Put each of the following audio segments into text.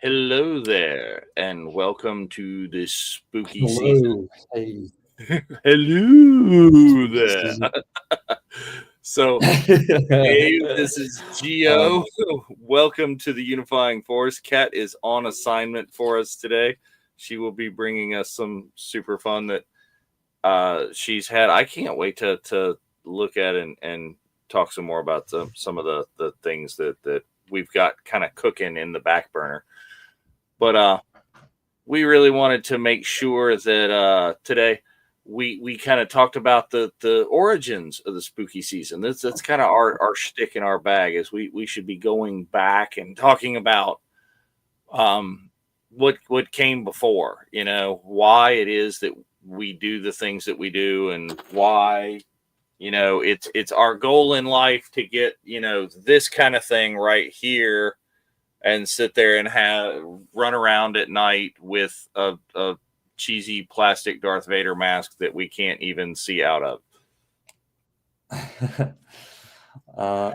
Hello there, and welcome to this spooky season. Hello. Hey. Hello This there. is So, Dave, this is Gio. um, Welcome to the Unifying Force. Kat is on assignment for us today. She will be bringing us some super fun that she's had. I can't wait to look at and talk some more about some of the things that we've got kind of cooking in the back burner. But we really wanted to make sure that today we kind of talked about the origins of the spooky season. That's kind of our shtick in our bag is we should be going back and talking about um, what came before. You know why it is that we do the things that we do, and why it's our goal in life to get this kind of thing right here and sit there and have run around at night with a cheesy plastic Darth Vader mask that we can't even see out of.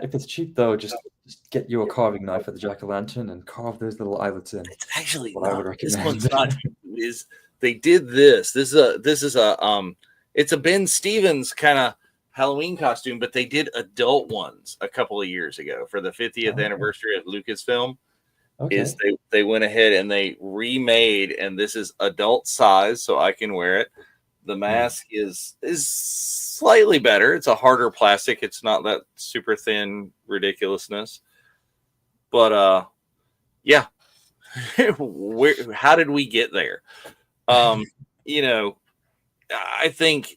if it's cheap though, just get you a carving knife at the jack-o'-lantern and carve those little eyelets in. It's actually What I would not. This recommend. one's not. Is they did this? This is a it's a Ben Stevens kind of Halloween costume, but they did adult ones a couple of years ago for the 50th Oh, anniversary of Lucasfilm. Is okay. they went ahead and they remade, and this is adult size, so I can wear it. The Hmm. mask is slightly better. It's a harder plastic. It's not that super thin ridiculousness. But yeah. How did we get there? Um, you know, I think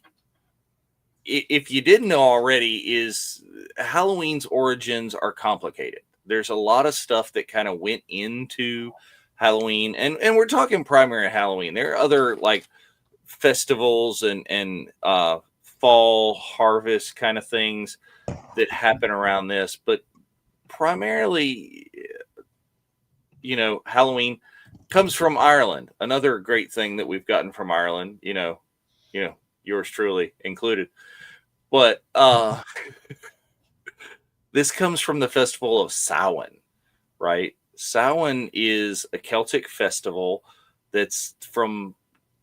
if you didn't know already, is Halloween's origins are complicated. There's a lot of stuff that kind of went into Halloween, and we're talking primary Halloween. There are other like festivals and fall harvest kind of things that happen around this, but primarily, Halloween comes from Ireland. Another great thing that we've gotten from Ireland, yours truly included. But this comes from the festival of Samhain, right? Samhain is a Celtic festival that's from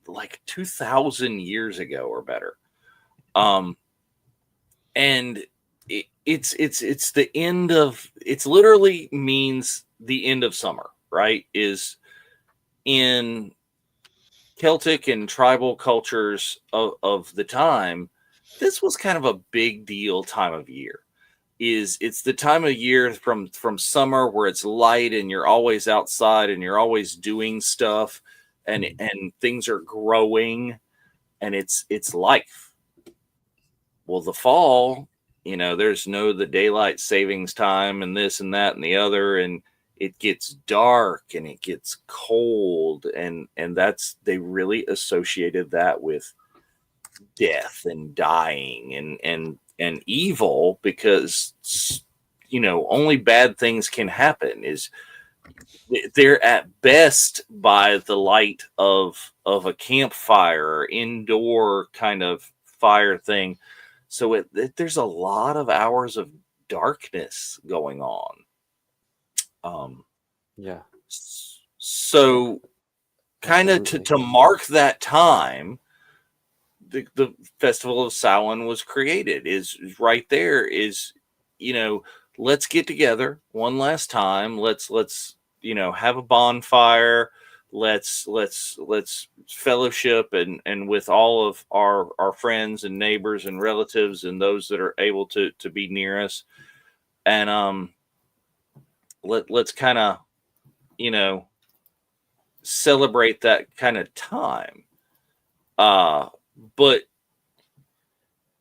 like 2,000 years ago or better. Um, and it's the end of it's literally means the end of summer, right? Is in Celtic and tribal cultures of the time, this was kind of a big deal time of year. It's the time of year from summer where it's light and you're always outside and you're always doing stuff, and things are growing, and it's life. Well, the fall, there's no the daylight savings time and this and that and the other, and it gets dark and it gets cold, and that's they really associated that with death and dying and evil, because only bad things can happen. Is they're at best by the light of a campfire or indoor kind of fire thing. So there's a lot of hours of darkness going on. Um, Yeah, so kind of to, absolutely. to mark that time, the festival of Samhain was created. Is right there. Is you know let's get together one last time. Let's have a bonfire. Let's fellowship and with all of our friends and neighbors and relatives and those that are able to be near us, and let's kind of you know celebrate that kind of time. uh but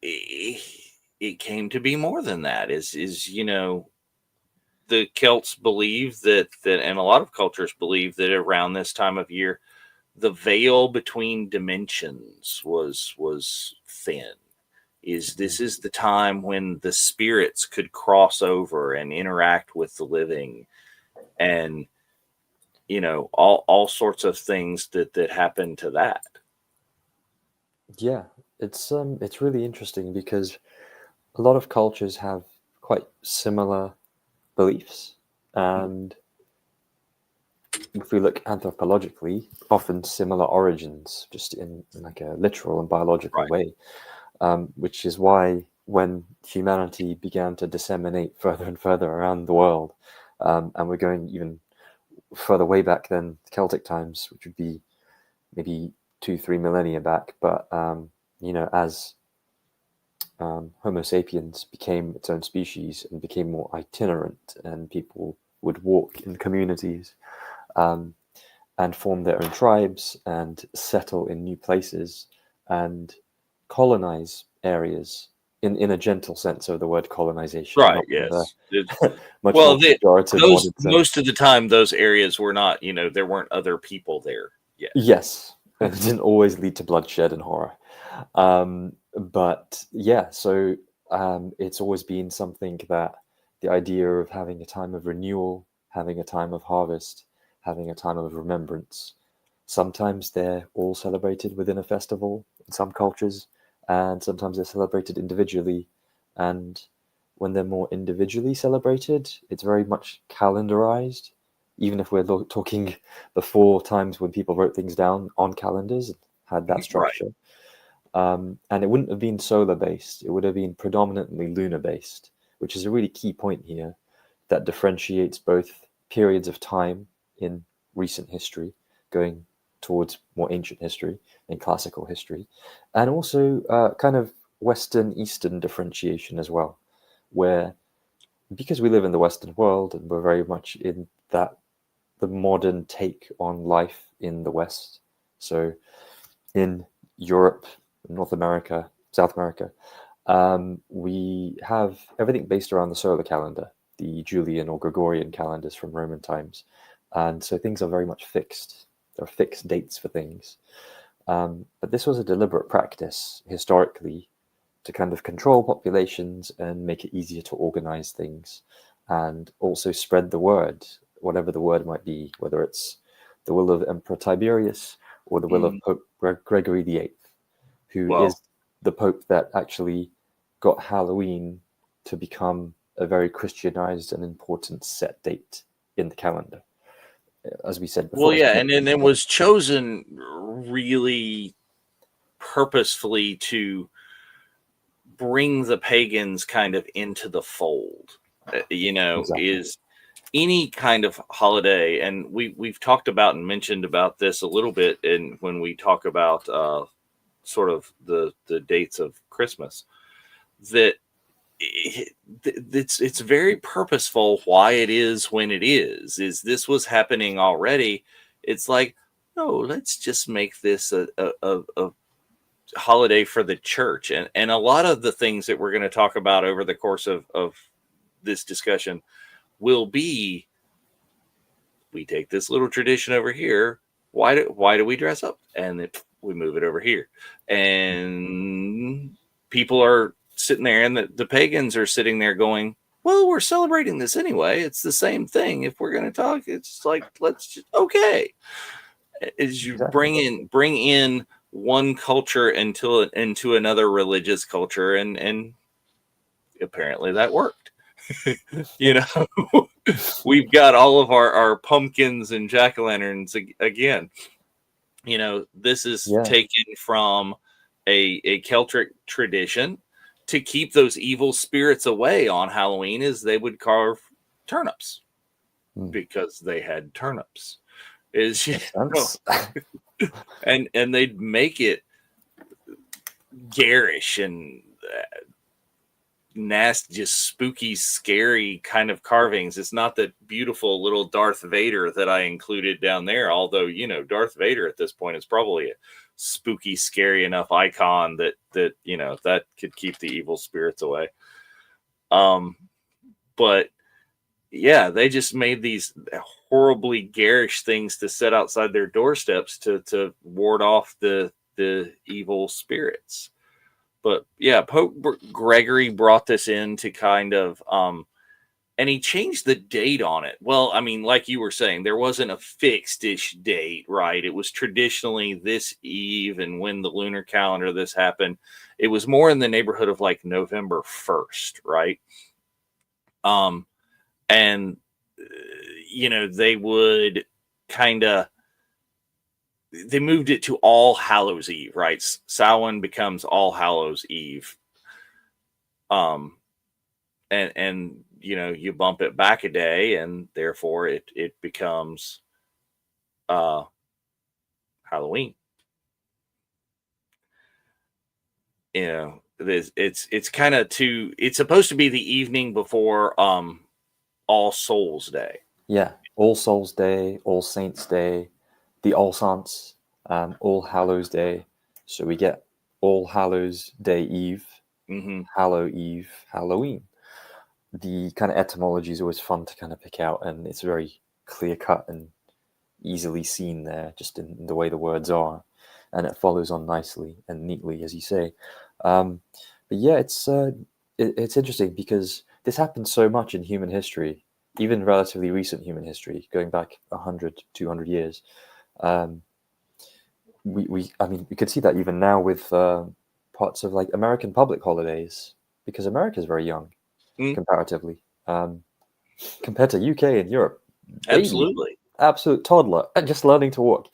it, it came to be more than that. Is the Celts believe that and a lot of cultures believe that around this time of year the veil between dimensions was thin. Is Hmm. this is the time when the spirits could cross over and interact with the living, and all sorts of things that happen to that. Yeah, it's really interesting because a lot of cultures have quite similar beliefs, and if we look anthropologically, often similar origins, just in like a literal and biological Right. way, which is why when humanity began to disseminate further and further around the world, and we're going even further way back than Celtic times, which would be maybe 2-3 millennia back, but as Homo sapiens became its own species and became more itinerant, and people would walk in communities, and form their own tribes and settle in new places and colonize areas in a gentle sense of the word colonization, Right. not in the Yes. much Well, more pejorative those modern most sense. of the time, those areas were not. There weren't other people there yet. Yes, and it didn't always lead to bloodshed and horror. But yeah, so it's always been something that the idea of having a time of renewal, having a time of harvest, having a time of remembrance. Sometimes they're all celebrated within a festival in some cultures, and sometimes they're celebrated individually. And when they're more individually celebrated, it's very much calendarized. Even if we're talking before times when people wrote things down on calendars and had that Right. structure. And it wouldn't have been solar based, it would have been predominantly lunar based, which is a really key point here that differentiates both periods of time in recent history, going towards more ancient history and classical history, and also kind of Western Eastern differentiation as well, where because we live in the Western world and we're very much in that the modern take on life in the West. So in Europe, North America, South America, we have everything based around the solar calendar, the Julian or Gregorian calendars from Roman times. And so things are very much fixed. There are fixed dates for things. But this was a deliberate practice historically to kind of control populations and make it easier to organize things and also spread the word, whatever the word might be, whether it's the will of Emperor Tiberius or the will of Pope Gregory VIII, who Well, is the Pope that actually got Halloween to become a very Christianized and important set date in the calendar. As we said well, before, yeah, and then it was chosen really purposefully to bring the pagans kind of into the fold. exactly. Is any kind of holiday, and we've talked about and mentioned about this a little bit, and when we talk about sort of the dates of Christmas, that it's very purposeful why it is when it is this was happening already. It's like, no, let's just make this a holiday for the church, and a lot of the things that we're going to talk about over the course of this discussion will be, we take this little tradition over here. Why do we dress up? And we move it over here. And people are sitting there, and the pagans are sitting there going, well, we're celebrating this anyway. It's the same thing. If we're going to talk, it's like, let's just, okay. As you Exactly. bring in one culture into another religious culture, and apparently that worked. you know we've got all of our pumpkins and jack-o'-lanterns again. This is Yeah. taken from a Celtic tradition to keep those evil spirits away on Halloween, is they would carve turnips Mm. because they had turnips. Is Makes sense. and they'd make it garish and nasty, just spooky, scary kind of carvings. It's not that beautiful little Darth Vader that I included down there, although Darth Vader at this point is probably a spooky, scary enough icon that could keep the evil spirits away. But yeah, they just made these horribly garish things to set outside their doorsteps to ward off the evil spirits. But yeah, Pope Gregory brought this in to kind of, and he changed the date on it. Well, I mean, like you were saying, there wasn't a fixed-ish date, right? It was traditionally this eve, and when the lunar calendar this happened, it was more in the neighborhood of like November 1st, right? And they would kind of, they moved it to All Hallows Eve, right? Samhain becomes All Hallows Eve. And you bump it back a day, and therefore it becomes Halloween. It's kind of it's supposed to be the evening before All Souls Day. Yeah, All Souls Day, All Saints Day, the All Saints, All Hallows Day. So we get All Hallows Day Eve, Hallow Eve, Halloween. The kind of etymology is always fun to kind of pick out, and it's very clear cut and easily seen there, just in the way the words are, and it follows on nicely and neatly, as you say. But yeah, it's interesting because this happens so much in human history, even relatively recent human history, going back 100, 200 years. I mean, we could see that even now with parts of like American public holidays, because America is very young comparatively, compared to UK and Europe. Absolutely. Absolute toddler, just learning to walk.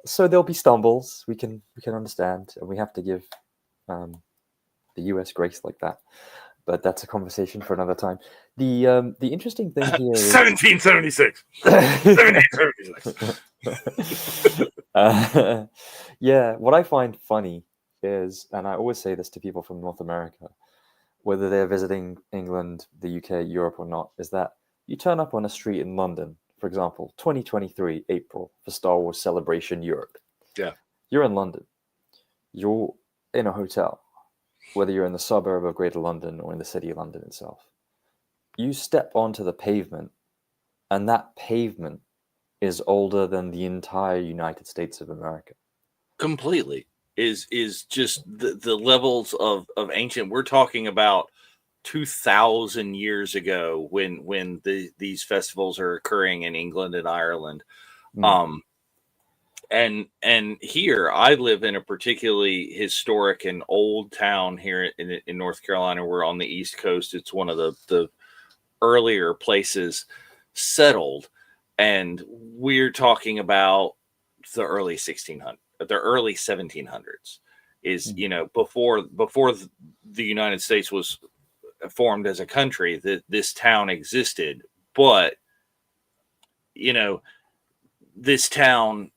So there'll be stumbles. We can understand, and we have to give the US grace like that. But that's a conversation for another time. The interesting thing here is 1776. 1776. Yeah, what I find funny is, and I always say this to people from North America, whether they're visiting England, the UK, Europe or not, is that you turn up on a street in London, for example, 2023 April for Star Wars Celebration Europe. Yeah. You're in London. You're in a hotel, whether you're in the suburb of Greater London or in the city of London itself. You step onto the pavement, and that pavement is older than the entire United States of America. Completely. Is just the levels of ancient. We're talking about 2,000 years ago when these festivals are occurring in England and Ireland. And here I live in a particularly historic and old town here in North Carolina. We're on the East Coast. It's one of the earlier places settled, and we're talking about the early 1600s, the early 1700s. Is before the United States was formed as a country, that this town existed, but this town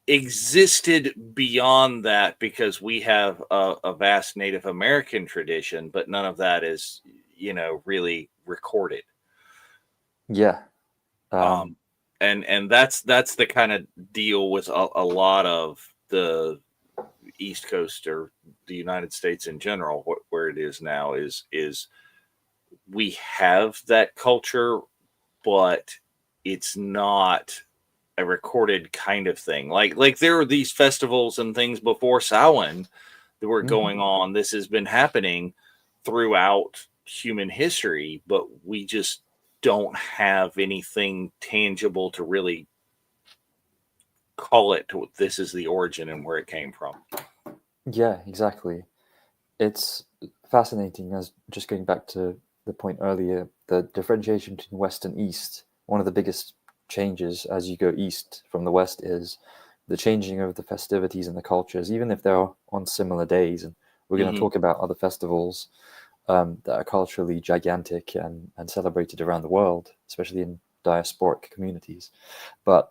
existed beyond that because we have a vast Native American tradition, but none of that is really recorded. Yeah. And that's the kind of deal with a lot of the East Coast or the United States in general, where it is now is we have that culture, but it's not a recorded kind of thing. Like there are these festivals and things before Samhain that were going on. This has been happening throughout human history, but we just don't have anything tangible to really call it to, this is the origin and where it came from. Yeah, exactly. It's fascinating, as just going back to the point earlier, the differentiation between West and East. One of the biggest changes as you go east from the West is the changing of the festivities and the cultures, even if they're on similar days. And we're going to talk about other festivals that are culturally gigantic and celebrated around the world, especially in diasporic communities. But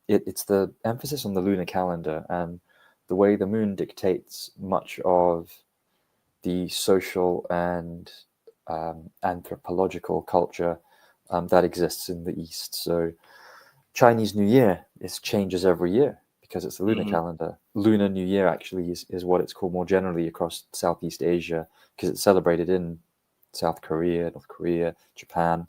it's the emphasis on the lunar calendar and the way the moon dictates much of the social and anthropological culture that exists in the East. So Chinese New Year changes every year because it's the lunar calendar. Lunar New Year actually is what it's called more generally across Southeast Asia, because it's celebrated in South Korea, North Korea, Japan,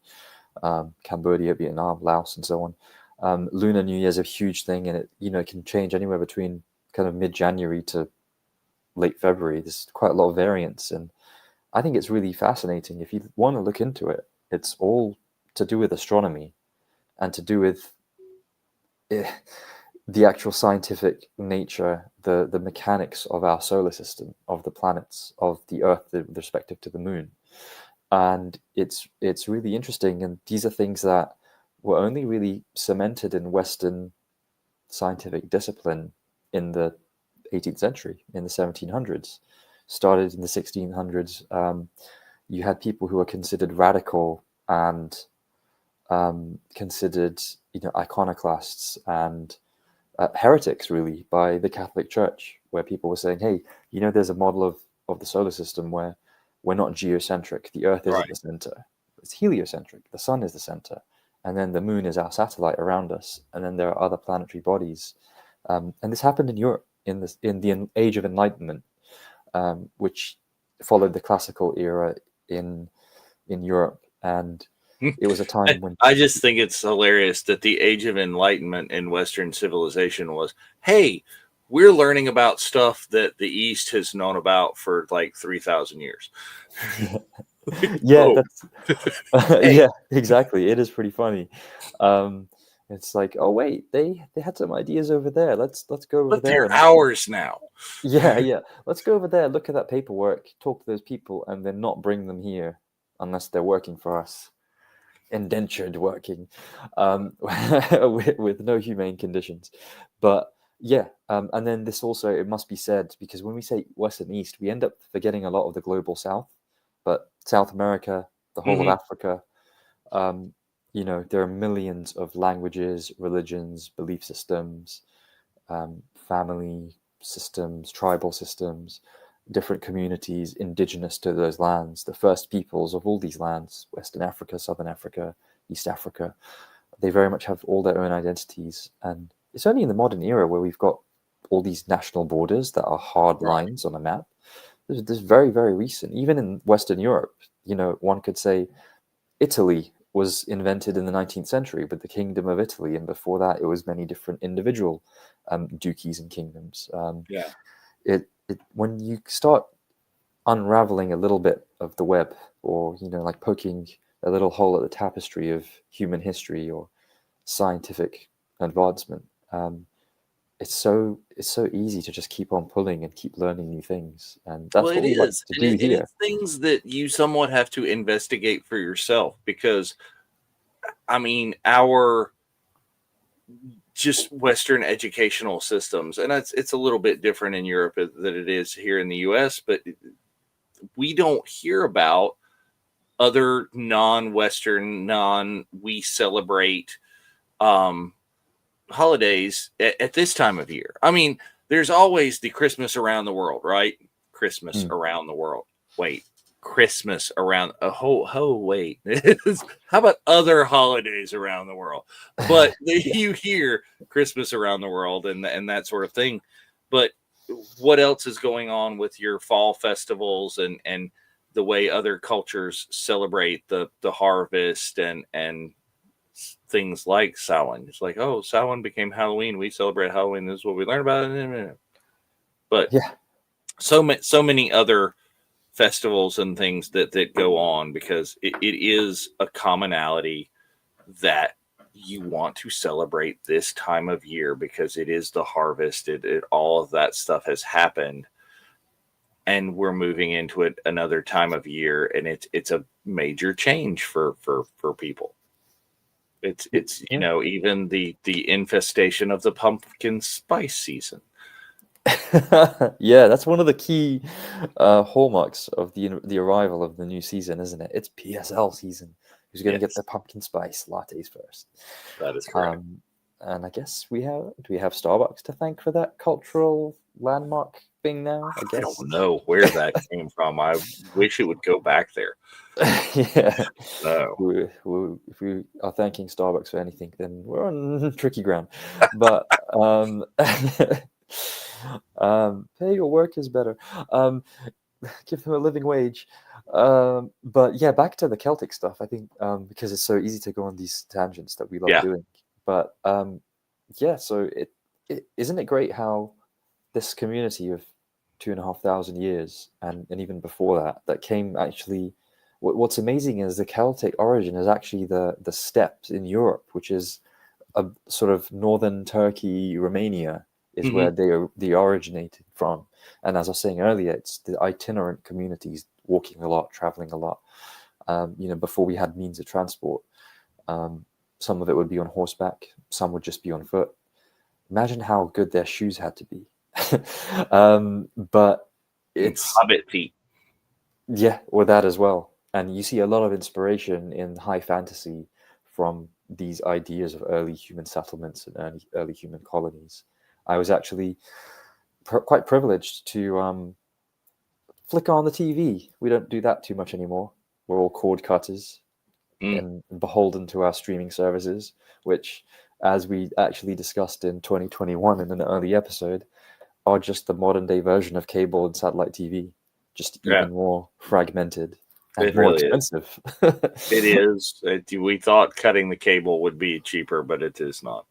Cambodia, Vietnam, Laos, and so on. Lunar New Year is a huge thing, and it can change anywhere between kind of mid-January to late February. There's quite a lot of variance, and I think it's really fascinating. If you want to look into it, it's all to do with astronomy and to do with the actual scientific nature, the mechanics of our solar system, of the planets, of the Earth, respective to the moon. And it's really interesting. And these are things that were only really cemented in Western scientific discipline in the 18th century, in the 1700s. Started in the 1600s. You had people who were considered radical and considered, iconoclasts and heretics, really, by the Catholic Church, where people were saying, hey, there's a model of the solar system where we're not geocentric. The Earth isn't Right. the center. It's heliocentric. The sun is the center. And then the moon is our satellite around us. And then there are other planetary bodies. And this happened in Europe in the Age of Enlightenment, which followed the classical era in Europe. And it was a time when I just think it's hilarious that the Age of Enlightenment in Western civilization was, hey, we're learning about stuff that the East has known about for like 3,000 years. yeah, Oh, that's hey, yeah, exactly. It is pretty funny. It's like, oh wait, they had some ideas over there. Let's go over but there they're and ours now. yeah. Let's go over there, look at that paperwork, talk to those people, and then not bring them here unless they're working for us, indentured working, with no humane conditions. But yeah, and then this also, it must be said, because when we say West and East, we end up forgetting a lot of the global South, but South America, the whole of Mm-hmm. Africa, there are millions of languages, religions, belief systems, family systems, tribal systems, different communities indigenous to those lands, the first peoples of all these lands, Western Africa, Southern Africa, East Africa. They very much have all their own identities. And it's only in the modern era where we've got all these national borders that are hard Right. lines on a map. This very, very recent. Even in Western Europe, one could say Italy was invented in the 19th century with the Kingdom of Italy, and before that, it was many different individual duchies and kingdoms. Yeah. When you start unraveling a little bit of the web, or like poking a little hole at the tapestry of human history or scientific advancement, it's so easy to just keep on pulling and keep learning new things, and Well, that's it what we like is. to And, do and here. it's things that you somewhat have to investigate for yourself because, I mean, our just Western educational systems, and it's a little bit different in Europe than it is here in the US, but we don't hear about other non-Western, we celebrate um, holidays at this time of year. I mean, there's always the Christmas around the world, right? Christmas Mm. around the world. Wait, Christmas around wait. How about other holidays around the world? But Yeah. you hear Christmas around the world and that sort of thing. But what else is going on with your fall festivals and the way other cultures celebrate the harvest and things like Samhain? It's like, oh, Samhain became Halloween. We celebrate Halloween. This is what we learn about it. But Yeah. so many other festivals and things that go on because it is a commonality that you want to celebrate this time of year because it is the harvest. All of that stuff has happened, and we're moving into another time of year, and it's a major change for people. It's Yeah. even the infestation of the pumpkin spice season. Yeah, that's one of the key hallmarks of the arrival of the new season, isn't it? It's PSL season. Who's going to get Yes, the pumpkin spice lattes first? that is correct. Um, and I guess do we have Starbucks to thank for that cultural landmark thing now? I I guess. don't know where that came from. I wish it would go back there. Yeah. No. If we are thanking Starbucks for anything, then we're on tricky ground. But pay your workers better. Um, give them a living wage. But yeah, back to the Celtic stuff. I think because it's so easy to go on these tangents that we love Yeah. doing. But yeah, so it isn't it great how this community of 2,500 years and even before that came actually. What's amazing is the Celtic origin is actually the steppes in Europe, which is a sort of northern Turkey, Romania is Hmm. where they originated from. And as I was saying earlier, it's the itinerant communities walking a lot, traveling a lot. Before we had means of transport. Some of it would be on horseback. Some would just be on foot. Imagine how good their shoes had to be. But it's Hobbit feet. yeah, or that as well. And you see a lot of inspiration in high fantasy from these ideas of early human settlements and early human colonies. I was actually quite privileged to flick on the TV. We don't do that too much anymore. We're all cord cutters and beholden to our streaming services, which, as we actually discussed in 2021 in an early episode, are just the modern day version of cable and satellite TV, just even more fragmented and more expensive. It is. We thought cutting the cable would be cheaper, but it is not.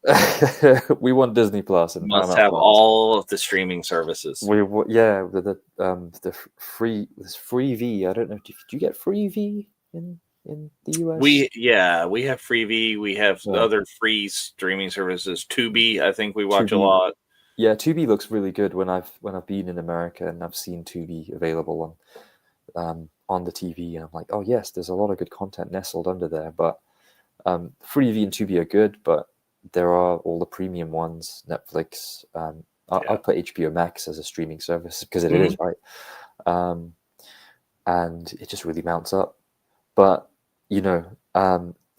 We want Disney Plus and Must Paramount have Plus. all of the streaming services. The free V. I don't know. Do you get free V in the US? We have Freevee. We have other free streaming services. Tubi, I think we watch a lot. Yeah, Tubi looks really good when I've been in America and I've seen Tubi available on the TV, and I'm like, oh yes, there's a lot of good content nestled under there. But Freevee and Tubi are good, but there are all the premium ones, Netflix. I'll put HBO Max as a streaming service because it is, right? And it just really mounts up. But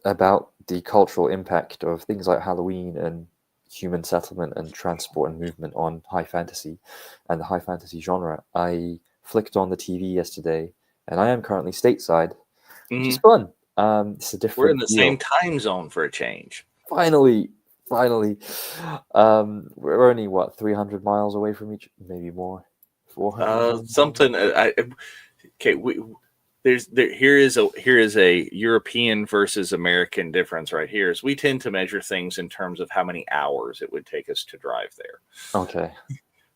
about the cultural impact of things like Halloween and human settlement and transport and movement on high fantasy and the high fantasy genre, I flicked on the TV yesterday, and I am currently stateside, which is fun. It's a different. We're in the same time zone for a change. Finally, we're only 300 miles away from each, maybe more, 400. Something. Here is a European versus American difference right here. Is we tend to measure things in terms of how many hours it would take us to drive there. Okay.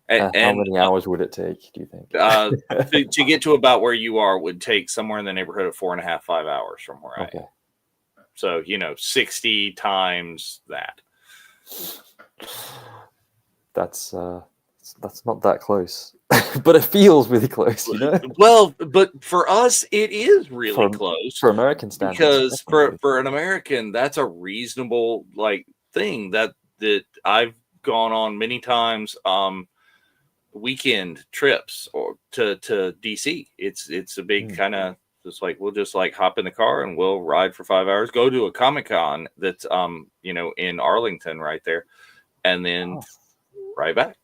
How many hours would it take, do you think? To get to about where you are would take somewhere in the neighborhood of 4.5, 5 hours from where I am. So, 60 times that. That's not that close, but it feels really close, Well, but for us, it is really close for American standards. Because for an American, that's a reasonable thing that I've gone on many times. Weekend trips or to DC. It's a big kind of just we'll just hop in the car and we'll ride for 5 hours, go to a Comic-Con that's in Arlington right there, and then right back.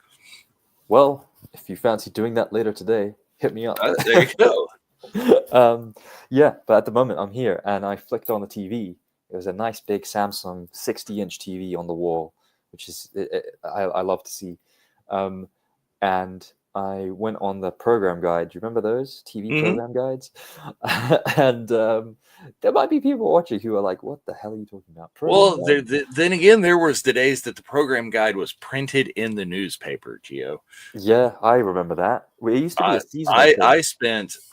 Well, if you fancy doing that later today, hit me up. There you go. But at the moment I'm here and I flicked on the TV. It was a nice big Samsung 60-inch TV on the wall, which is I love to see. And I went on the program guide. Do you remember those TV program guides? And there might be people watching who are like, what the hell are you talking about? Then again, there was the days that the program guide was printed in the newspaper, Gio. Yeah, I remember that. It used to be a seasonal thing.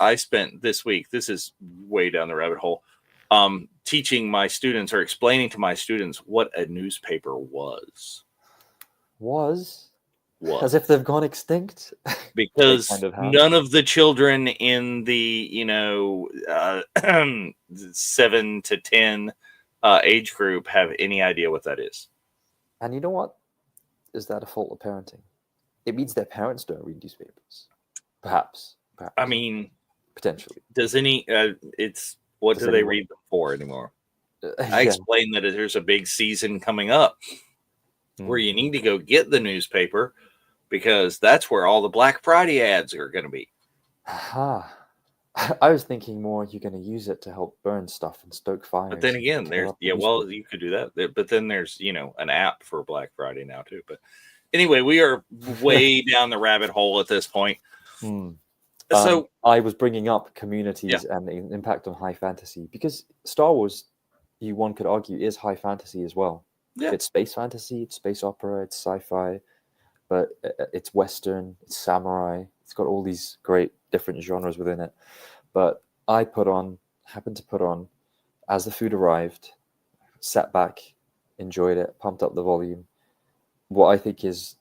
I spent this week, this is way down the rabbit hole, teaching my students or explaining to my students what a newspaper was. As if they've gone extinct? Because none of the children in the 7 to 10 age group have any idea what that is. And you know what? Is that a fault of parenting? It means their parents don't read newspapers. Perhaps. I mean, potentially. Does any? What do they read them for anymore? I explained that there's a big season coming up where you need to go get the newspaper because that's where all the Black Friday ads are going to be. I was thinking more you're going to use it to help burn stuff and stoke fires. But then again, you could do that. But then there's an app for Black Friday now too. But anyway, we are way down the rabbit hole at this point. So I was bringing up communities and the impact on high fantasy because Star Wars, one could argue, is high fantasy as well. Yeah. It's space fantasy, it's space opera, it's sci-fi, but it's Western, it's samurai. It's got all these great different genres within it. But I happened to put on, as the food arrived, sat back, enjoyed it, pumped up the volume. What I think is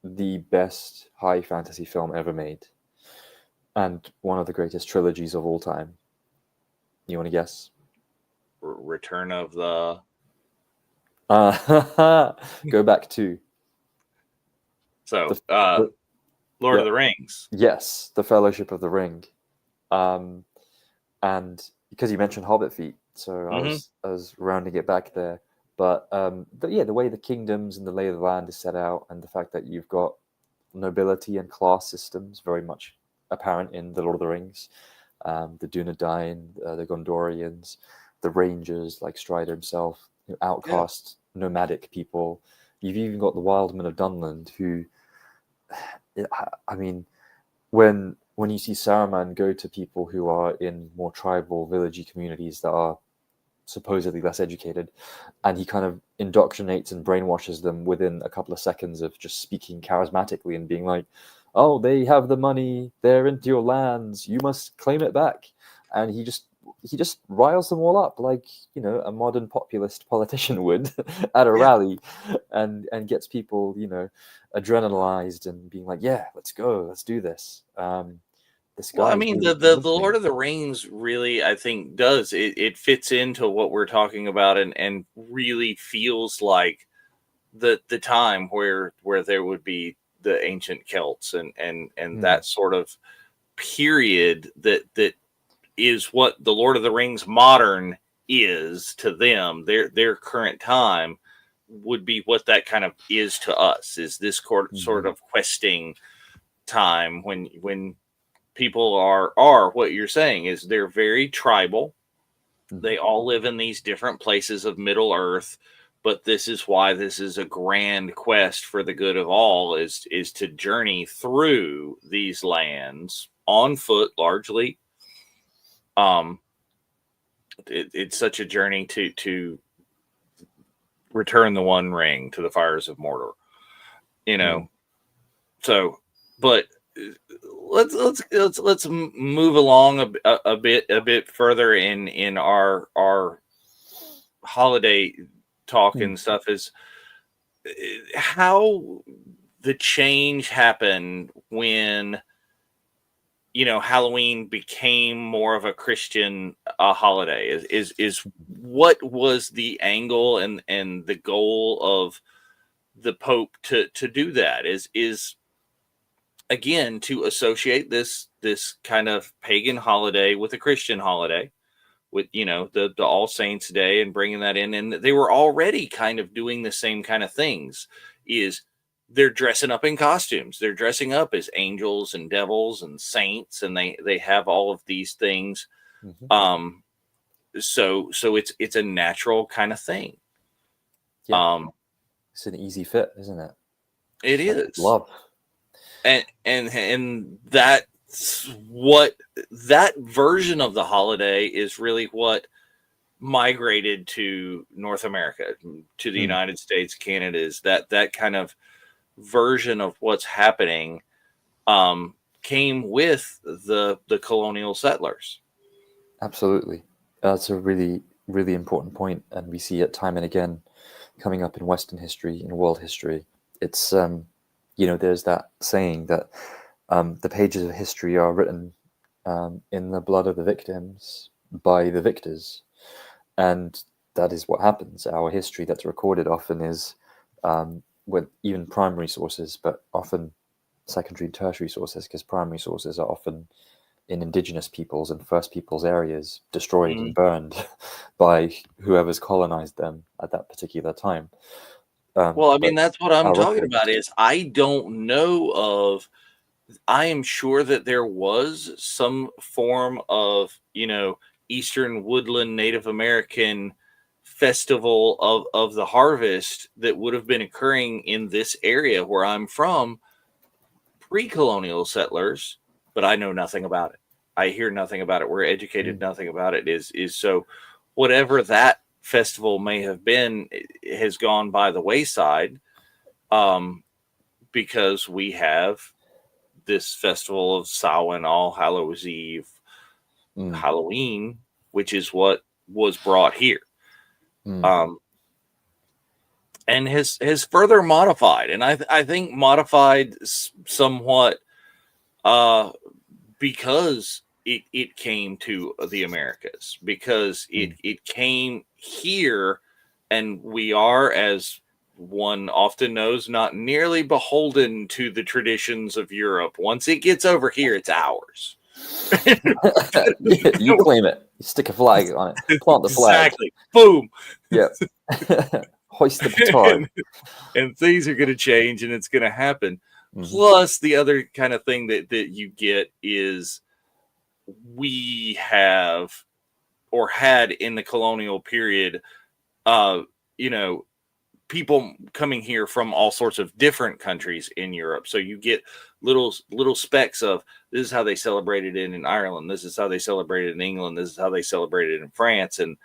the best high fantasy film ever made. And one of the greatest trilogies of all time. You want to guess? Return of the Go back to So, the Lord yeah, of the Rings. yes, the Fellowship of the Ring. Um, and because you mentioned Hobbit feet, so Hmm. I was rounding it back there. But yeah, the way the kingdoms and the lay of the land is set out, and the fact that you've got nobility and class systems very much apparent in the Lord of the Rings. The Dunedain, the Gondorians, the Rangers like Strider himself, Yeah. outcast nomadic people. You've even got the Wildmen of Dunland, who, I mean, when you see Saruman go to people who are in more tribal, villagey communities that are supposedly less educated, and he kind of indoctrinates and brainwashes them within a couple of seconds of just speaking charismatically and being like, "Oh, they have the money, they're into your lands, you must claim it back," and he just riles them all up like a modern populist politician would at a Yeah. rally, and gets people adrenalized and being like, "Yeah, let's go, let's do this." This Well, I guy's mean, really the convincing. Lord of the Rings really, I think, does it fits into what we're talking about, and really feels like the time where there would be the ancient Celts and Mm, that sort of period that is what the Lord of the Rings modern is to them. Their current time would be what that kind of is to us. Is this sort mhm, of questing time when people are what you're saying is they're very tribal. mhm, They all live in these different places of Middle Earth, but this is why this is a grand quest for the good of all is to journey through these lands on foot largely. Um, it's such a journey to return the One Ring to the fires of Mordor. You mm. know, so but let's move along a bit further in our holiday talk Mm. and stuff is how the change happened when Halloween became more of a Christian holiday is what was the angle and the goal of the Pope to do that is again to associate this kind of pagan holiday with a Christian holiday with the All Saints Day and bringing that in, and they were already kind of doing the same kind of things. Is they're dressing up in costumes, they're dressing up as angels and devils and saints, and they have all of these things. Mhm. Um, so it's a natural kind of thing. Yeah, Um, it's an easy fit, isn't it? it Like is, love. and that's what that version of the holiday is really what migrated to North America, to the Mm, United States, Canada, is that kind of version of what's happening came with the colonial settlers. absolutely. That's a really, really important point, and we see it time and again coming up in Western history, in world history. It's there's that saying that the pages of history are written in the blood of the victims by the victors, and that is what happens. Our history that's recorded often is with even primary sources, but often secondary and tertiary sources, because primary sources are often in indigenous peoples and first peoples areas destroyed Mhm. and burned by whoever's colonized them at that particular time. Well, I mean, But that's what I'm our talking about records, is I don't know of I am sure that there was some form of, Eastern woodland Native American festival of the harvest that would have been occurring in this area where I'm from pre-colonial settlers, but I know nothing about it. I hear nothing about it. We're educated mm, nothing about it. Is so whatever that festival may have been has gone by the wayside, um, because we have this festival of Samhain, All Hallows Eve, mm, Halloween, which is what was brought here, mm, um, and has further modified, and I think modified somewhat uh, because it came to the Americas, because it mm, it came here And we are, as one often knows, not nearly beholden to the traditions of Europe. Once it gets over here, it's ours. You claim it. You stick a flag on it. Plant the flag. Exactly. Boom. Yeah. Hoist the petard. And things are going to change, and it's going to happen. Mhm. Plus, the other kind of thing that you get is we have or had in the colonial period, you know, people coming here from all sorts of different countries in Europe. So you get little specks of this is how they celebrated it in Ireland. This is how they celebrated in England. This is how they celebrated in France, and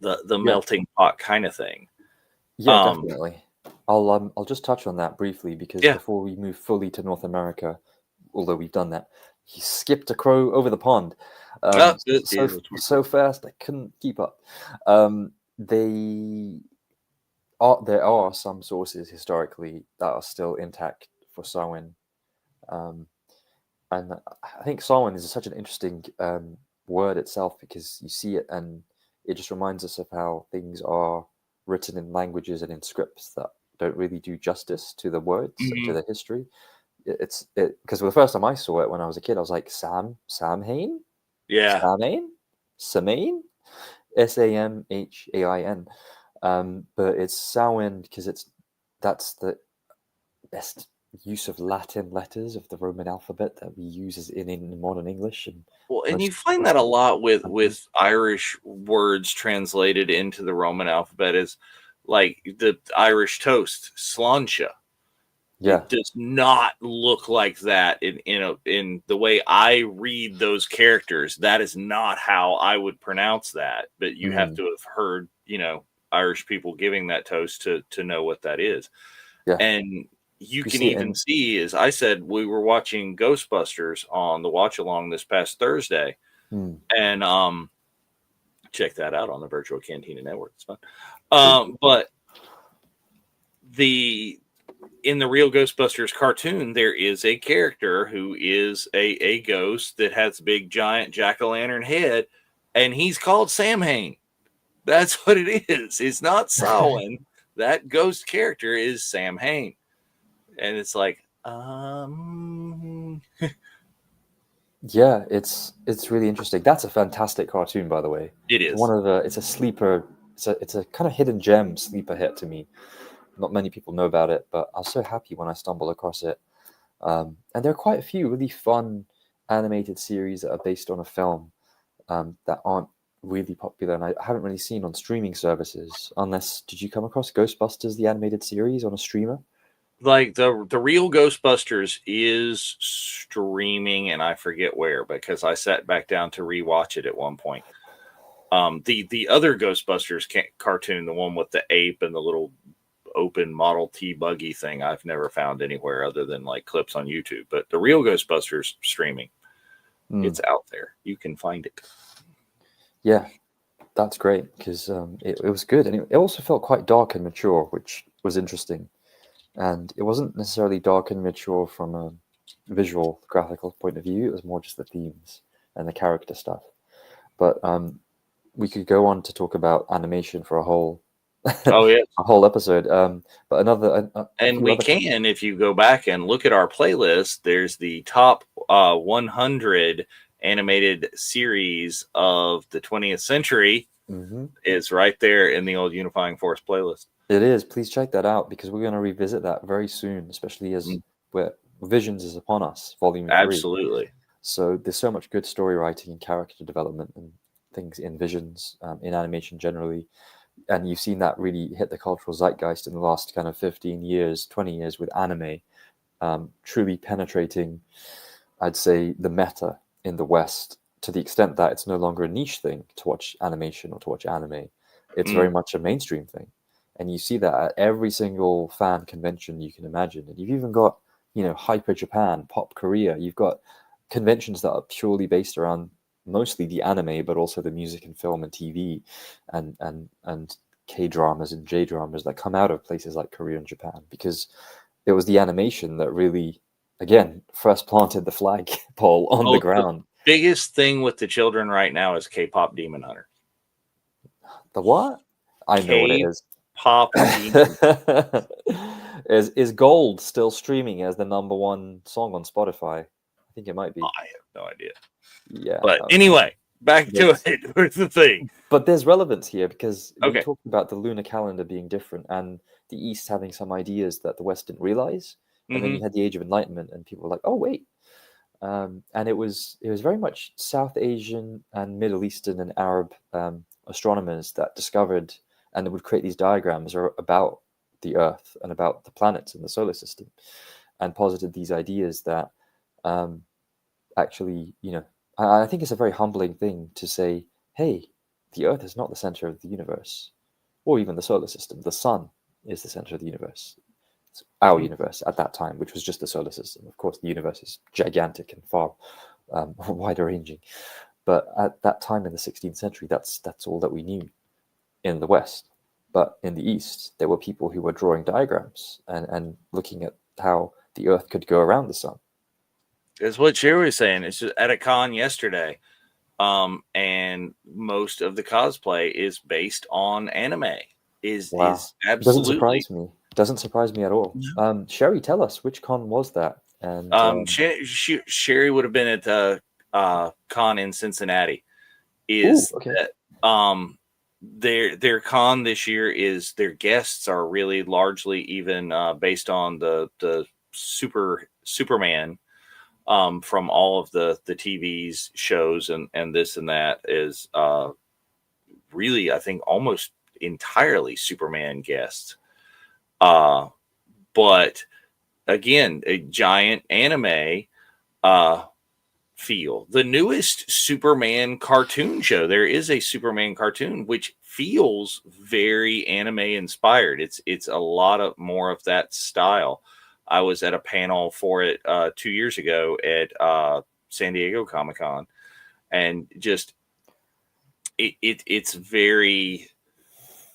the melting pot kind of thing. Yeah, definitely. I'll just touch on that briefly because Yeah. before we move fully to North America, although we've done that, he skipped a crow over the pond. So fast I couldn't keep up. There are some sources historically that are still intact for Samhain, and I think Samhain is such an interesting word itself because you see it and it just reminds us of how things are written in languages and in scripts that don't really do justice to the words and to the history. It's because the first time I saw it when I was a kid, I was like, Samhain? Yeah. Samhain? Samhain. But it's Samhain because that's the best use of Latin letters of the Roman alphabet that we use in modern English. And you find that a lot with Irish words translated into the Roman alphabet is like the Irish toast, sláinte. Yeah. It does not look like that in the way I read those characters. That is not how I would pronounce that. But you have to have heard, Irish people giving that toast to know what that is. Yeah. And you can even see, as I said, we were watching Ghostbusters on the watch along this past Thursday, and check that out on the Virtual Cantina Network. It's fun. But in the real Ghostbusters cartoon, there is a character who is a ghost that has a big giant jack-o'-lantern head, and he's called Samhain. That's what it is. It's not Samhain. That ghost character is Samhain. And it's like, yeah, it's really interesting. That's a fantastic cartoon, by the way. It is. It's a sleeper. It's a kind of hidden gem sleeper hit to me. Not many people know about it, but I was so happy when I stumbled across it. And there are quite a few really fun animated series that are based on a film that aren't really popular, and I haven't really seen on streaming services. Did you come across Ghostbusters, the animated series, on a streamer? Like the real Ghostbusters is streaming, and I forget where because I sat back down to rewatch it at one point. The other Ghostbusters cartoon, the one with the ape and the little open Model T buggy thing, I've never found anywhere other than like clips on YouTube. But the real Ghostbusters streaming, it's out there. You can find it. Yeah, that's great because it was good, and it also felt quite dark and mature, which was interesting. And it wasn't necessarily dark and mature from a visual, graphical point of view. It was more just the themes and the character stuff. But we could go on to talk about animation for a whole a whole episode. But if you go back and look at our playlist, there's the top 100 animated series of the 20th century is right there in the old Unifying Force playlist. It is. Please check that out because we're going to revisit that very soon, especially as Visions is upon us, Volume 3. Absolutely. So there's so much good story writing and character development and things in Visions, in animation generally. And you've seen that really hit the cultural zeitgeist in the last kind of 15 years, 20 years with anime, truly penetrating, I'd say, the meta in the West to the extent that it's no longer a niche thing to watch animation or to watch anime. It's very much a mainstream thing. And you see that at every single fan convention you can imagine. And you've even got, Hyper Japan, Pop Korea. You've got conventions that are purely based around mostly the anime, but also the music and film and TV and K-dramas and J-dramas that come out of places like Korea and Japan, because it was the animation that really, again, first planted the flagpole on the ground. The biggest thing with the children right now is K-pop Demon Hunter. The what? I know what it Cave is. Pop Demon. Is Gold still streaming as the #1 song on Spotify? I think it might be. I have no idea. Yeah. But anyway, back to But, it. Here's the thing. but there's relevance here because we Okay. talked about the lunar calendar being different and the East having some ideas that the West didn't realize. And then Hmm. you had the Age of Enlightenment, and people were like, "Oh, wait." And it was very much South Asian and Middle Eastern and Arab astronomers that discovered and would create these diagrams about the Earth and about the planets in the solar system, and posited these ideas that um, actually, I think it's a very humbling thing to say, "Hey, the Earth is not the center of the universe, or even the solar system. The sun is the center of the universe." Our Hmm. universe at that time, which was just the solar system. Of course, the universe is gigantic and far wider ranging. But at that time in the 16th century, that's all that we knew in the West. But in the East, there were people who were drawing diagrams and looking at how the Earth could go around the sun. It's what Sherry was saying. It's just at a con yesterday. And most of the cosplay is based on anime. Is Wow. Doesn't absolutely. surprise me. Doesn't surprise me at all. Sherry, tell us, which con was that? And Sherry would have been at the con in Cincinnati. ooh, Is okay. that their con this year is their guests are really largely even based on the Superman from all of the TV's shows and this and that is really I think almost entirely Superman guests. But again, a giant anime uh, feel. The newest Superman cartoon show, there is a Superman cartoon which feels very anime inspired. It's a lot of more of that style. I was at a panel for it 2 years ago at San Diego Comic Con, and just it's very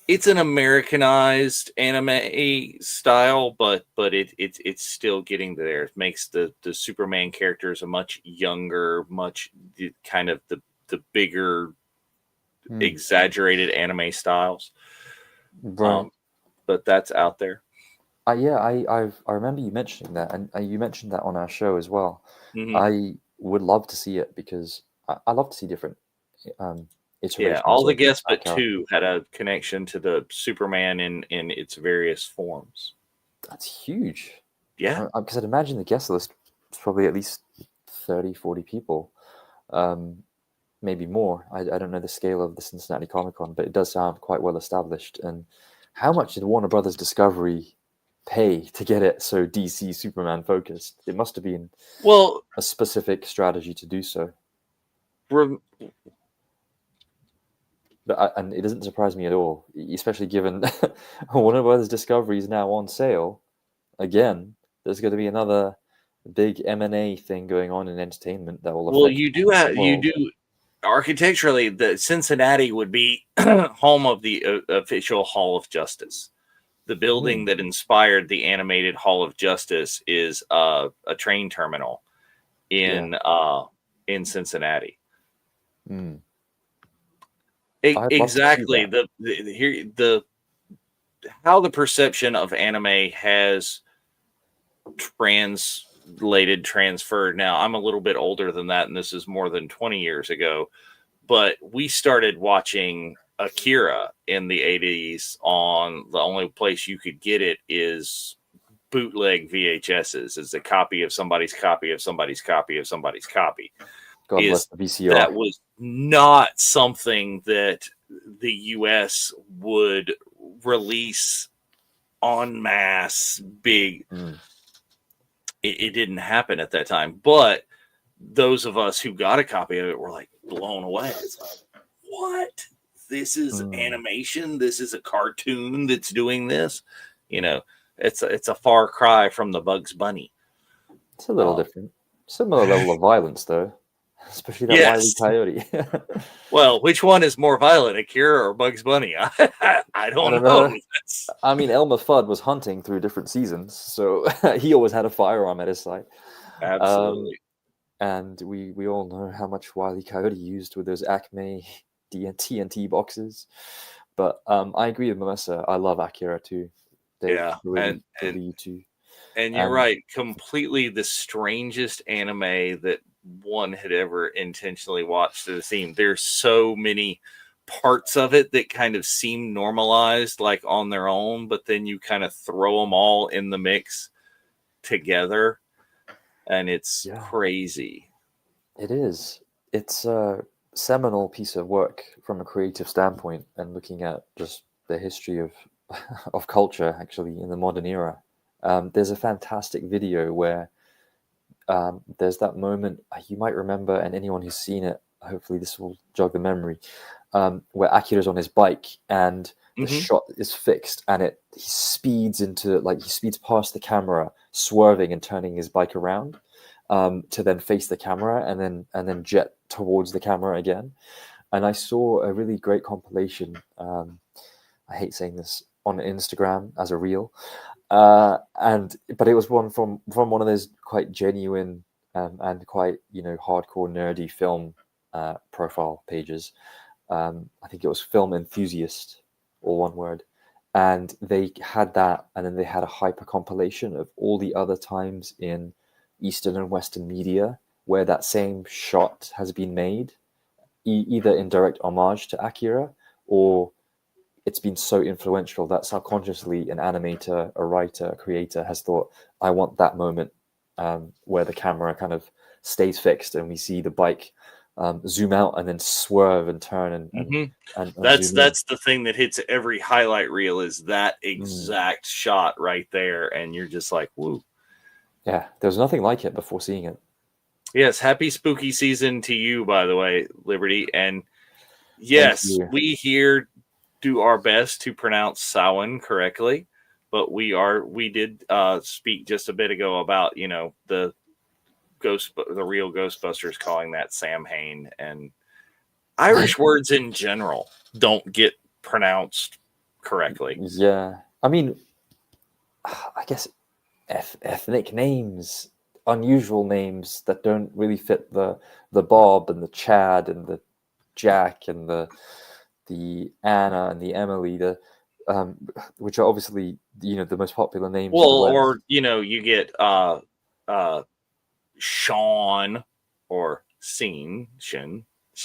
it's an Americanized anime style, but it's still getting there. It makes the Superman characters a much younger, much kind of the bigger, exaggerated anime styles. Right. But that's out there. Yeah, I remember you mentioning that, and you mentioned that on our show as well. Hmm. I would love to see it because I love to see different um, Yeah, iterations all the of guests our but character. two had a connection to the Superman in its various forms. That's huge. Yeah. Because I'd imagine the guest list is probably at least 30, 40 people, um, maybe more. I don't know the scale of the Cincinnati Comic Con, but it does sound quite well established. And how much did Warner Brothers Discovery pay to get it so DC Superman focused? It must have been Well, a specific strategy to do so. rem- And it doesn't surprise me at all, especially given Warner Brothers Discovery is now on sale again. There's going to be another big M&A thing going on in entertainment that will well, affect you do the have you world. do architecturally, the Cincinnati would be home of the official Hall of Justice. The building Mm, that inspired the animated Hall of Justice is a train terminal yeah. in Cincinnati. Mm. I'd love to see Exactly. that. The how the perception of anime has transferred. Now, I'm a little bit older than that, and this is more than 20 years ago. But we started watching Akira in the 80s on the only place you could get it is bootleg VHSs. It's a copy of somebody's copy of somebody's copy of somebody's copy. God bless Is the VCR. that was not something that the US would release en masse big. Mm, It didn't happen at that time. But those of us who got a copy of it were like blown away. It's like, what? This is mm. animation. This is a cartoon that's doing this. You know, it's a far cry from the Bugs Bunny. It's a little Um, different. Similar level of violence, though, especially that Wile E. yes. Coyote. Well, which one is more violent, Akira or Bugs Bunny? I I don't don't know. know. That's I mean, Elmer Fudd was hunting through different seasons, so he always had a firearm at his side. Um, absolutely. and we all know how much Wile E. Coyote used with those Acme TNT boxes. But I agree with Melissa. I love Akira too. They're Yeah, really, really you too. and you're And right, completely the strangest anime that one had ever intentionally watched to the theme. There's so many parts of it that kind of seem normalized, like on their own, but then you kind of throw them all in the mix together, and it's yeah, crazy. it is. It's a seminal piece of work from a creative standpoint, and looking at just the history of of culture actually in the modern era. There's a fantastic video where there's that moment you might remember, and anyone who's seen it, hopefully this will jog the memory, where Akira's on his bike and the Hmm. shot is fixed, and he speeds into he speeds past the camera, swerving and turning his bike around to then face the camera and then jet towards the camera again. And I saw a really great compilation. I hate saying this, on Instagram as a reel, but it was one from one of those quite genuine and quite hardcore nerdy film profile pages. I think it was Film Enthusiast, or one word, and they had that, and then they had a hyper compilation of all the other times in Eastern and Western media where that same shot has been made, either in direct homage to Akira, or it's been so influential that subconsciously an animator, a writer, a creator has thought, I want that moment where the camera kind of stays fixed and we see the bike zoom out and then swerve and turn Hmm. and That's zoom in. that's the thing that hits every highlight reel, is that Mm. exact shot right there, and you're just like, woo. Yeah, there was nothing like it before seeing it. Yes, happy spooky season to you, by the way, Liberty. And Thank yes, you. we here do our best to pronounce Samhain correctly, but we did speak just a bit ago about the real Ghostbusters calling that Sam Hain, and Irish words in general don't get pronounced correctly. Yeah, I mean, I guess ethnic names, unusual names that don't really fit the Bob and the Chad and the Jack and the Anna and the Emily, um, which are obviously the most popular names in the Well, West. or you get uh Sean or Shin.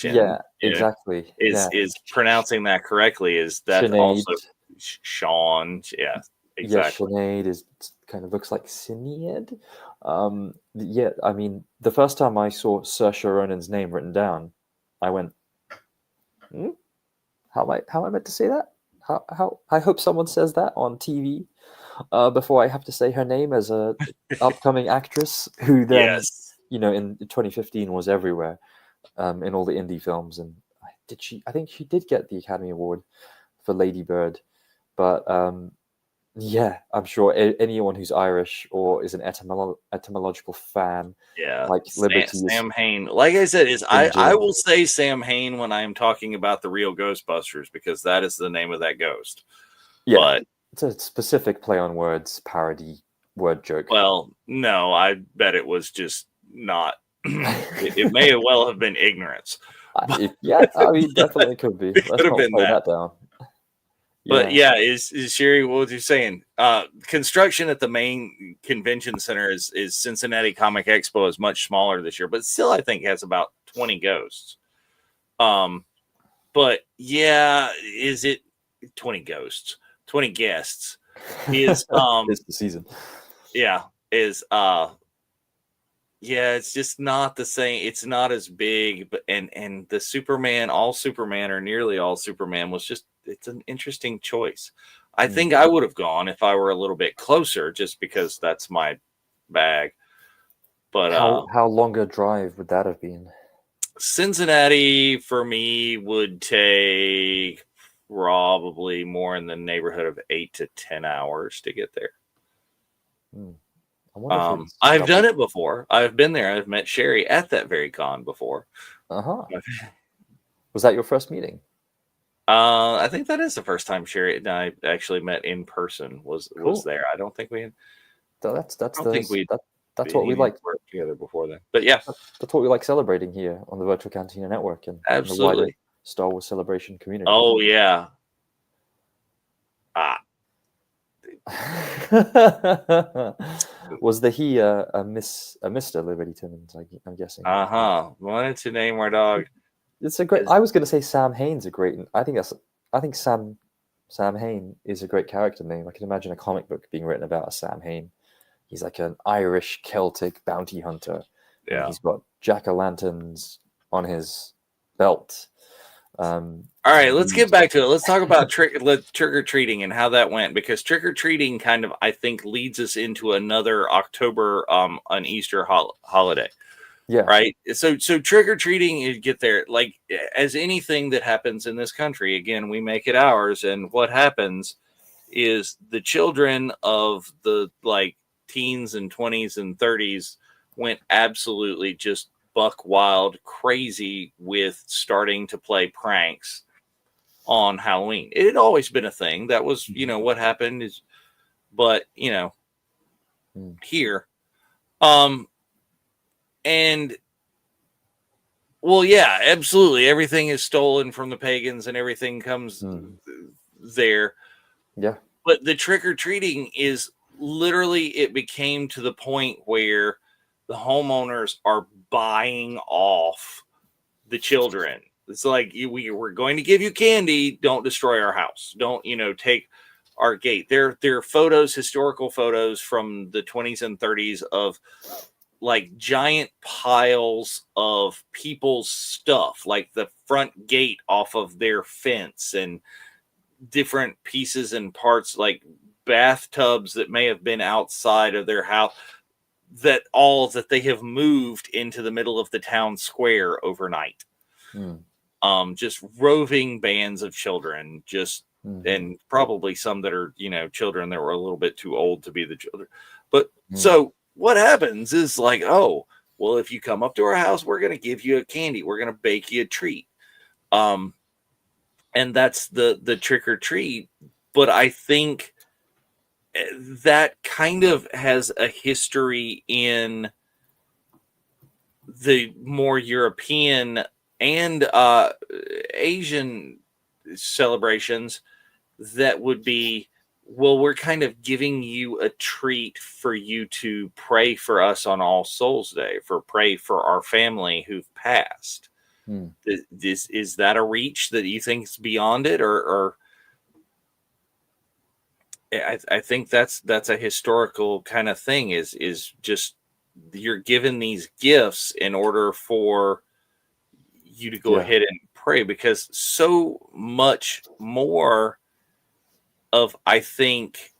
Yeah, Yeah, exactly. Yeah, is pronouncing that correctly? Is that Sinead. also Sean? Yeah, Yeah, exactly. Sinead is kind of looks like Sinead. Yeah, I mean, the first time I saw Saoirse Ronan's name written down, I went, hmm? How am I meant to say that? How I hope someone says that on TV before I have to say her name as a upcoming actress who then, Yes. in 2015 was everywhere in all the indie films. And I think she did get the Academy Award for Lady Bird. But yeah, I'm sure anyone who's Irish or is an etymological fan, Yeah, like Liberty, is Sam Hain. Like I said, is I cringing. will say Sam Hain when I am talking about the real Ghostbusters, because that is the name of that ghost. Yeah, But it's a specific play on words, parody word joke. well, no, I bet it was just not. It may well have been ignorance, but Yeah, I mean, definitely could be. it could Let's have not been play that. that down. But Yeah. yeah, is Sherry, what was you saying? Construction at the main convention center is Cincinnati Comic Expo is much smaller this year, but still I think has about 20 ghosts. Um, but yeah, is it 20 ghosts, 20 guests? Is It's the season. yeah, is yeah, it's just not the same. It's not as big, but and the Superman, all Superman or nearly all Superman was just, it's an interesting choice. I Mm. think I would have gone if I were a little bit closer, just because that's my bag. But How long a drive would that have been? Cincinnati for me would take probably more in the neighborhood of 8 to 10 hours to get there. Hmm. I wonder if it's I've done double. it before. I've been there. I've met Sherry at that very con before. Uh-huh. Was that your first meeting? I think that is the first time Sherry and I actually met in person. Was Cool. there? I don't think we had. That's I don't think we'd that's what we even like. worked together before then. But yeah, That's what we like celebrating here on the Virtual Cantina Network and the wider absolutely. Star Wars celebration community. Oh yeah, Was the he a Mr. Liberty Timmons? I'm guessing. Wanted to name our dog. It's a great. I was going to say Sam Hain's a great. I think that's. I think Sam Hain is a great character name. I can imagine a comic book being written about a Sam Hain. He's like an Irish Celtic bounty hunter, and Yeah. he's got jack-o'-lanterns on his belt. All right, let's get back to it. Let's talk about trick-or-treating and how that went, because trick-or-treating kind of, I think, leads us into another October, an Easter holiday. Yeah. Right. So trick-or-treating, you get there, like as anything that happens in this country, again, we make it ours. And what happens is the children of the like teens and 20s and 30s went absolutely just buck wild crazy with starting to play pranks on Halloween. It had always been a thing. That was, what happened is, but here, and well, yeah, absolutely. Everything is stolen from the pagans and everything comes there. Yeah. But the trick-or-treating is literally, it became to the point where the homeowners are buying off the children. It's like, we're going to give you candy. Don't destroy our house. Don't, take our gate. There are photos, historical photos from the 20s and 30s of like giant piles of people's stuff, like the front gate off of their fence and different pieces and parts, like bathtubs that may have been outside of their house, that they have moved into the middle of the town square overnight. Just roving bands of children, and probably some that are, children that were a little bit too old to be the children. But so what happens is like, oh, well, if you come up to our house, we're going to give you a candy. We're going to bake you a treat. And that's the trick or treat. But I think that kind of has a history in the more European and Asian celebrations that would be, well, we're kind of giving you a treat for you to pray for us on All Souls Day, pray for our family who've passed. Is that a reach that you think is beyond it, or I think that's a historical kind of thing. Is just you're given these gifts in order for you to go ahead and pray, because so much more of, I think,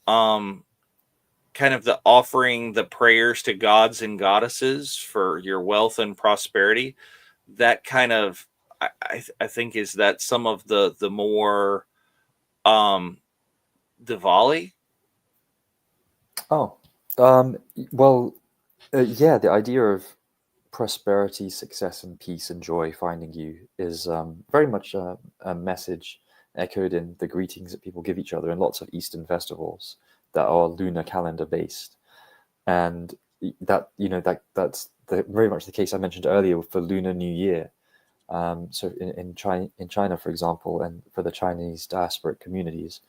kind of the offering the prayers to gods and goddesses for your wealth and prosperity, that kind of, I think, is that some of the more Diwali. Well, yeah, the idea of prosperity, success, and peace and joy finding you is very much a message echoed in the greetings that people give each other in lots of Eastern festivals that are lunar calendar based, and that's very much the case I mentioned earlier for Lunar New Year. So in China, for example, and for the Chinese diasporic communities,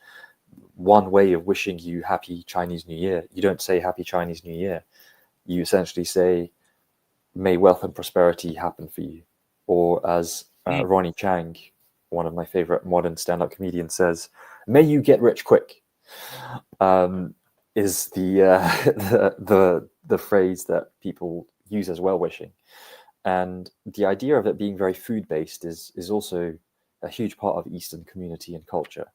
one way of wishing you Happy Chinese New Year, you don't say Happy Chinese New Year. You essentially say, may wealth and prosperity happen for you. Or as Ronnie Chang, one of my favorite modern stand-up comedians, says, may you get rich quick, is the phrase that people use as well-wishing. And the idea of it being very food-based is also a huge part of Eastern community and culture.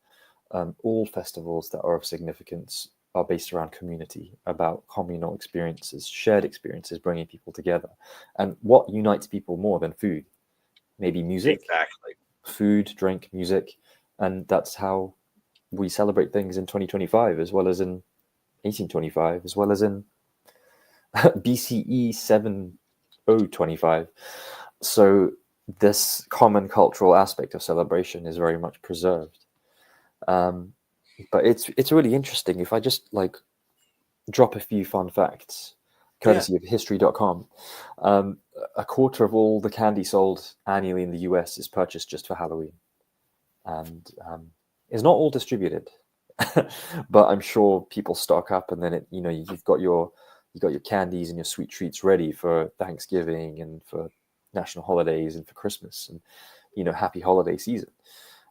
All festivals that are of significance are based around community, about communal experiences, shared experiences, bringing people together. And what unites people more than food? Maybe music. Exactly. Food, drink, music. And that's how we celebrate things in 2025, as well as in 1825, as well as in BCE 7025. So this common cultural aspect of celebration is very much preserved. But it's really interesting. If I just drop a few fun facts, courtesy of history.com, a quarter of all the candy sold annually in the US is purchased just for Halloween, and is not all distributed. But I'm sure people stock up, and then you've got your candies and your sweet treats ready for Thanksgiving and for national holidays and for Christmas, and happy holiday season.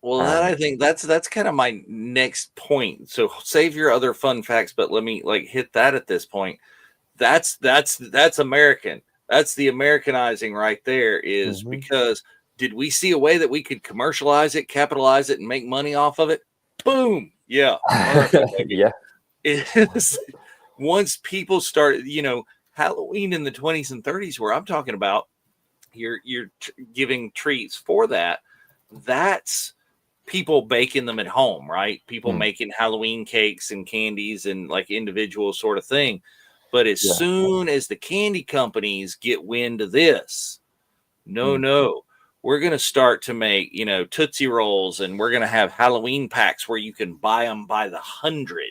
Well, that I think that's kind of my next point. So save your other fun facts, but let me like hit that at this point. That's American. That's the Americanizing right there, is because did we see a way that we could commercialize it, capitalize it, and make money off of it? Boom. Yeah. America, baby. Yeah. Once people started, Halloween in the 20s and 30s, where I'm talking about, you're giving treats for that. That's people baking them at home, right? People making Halloween cakes and candies and like individual sort of thing. But as soon as the candy companies get wind of this, no, we're going to start to make, Tootsie Rolls, and we're going to have Halloween packs where you can buy them by the 100.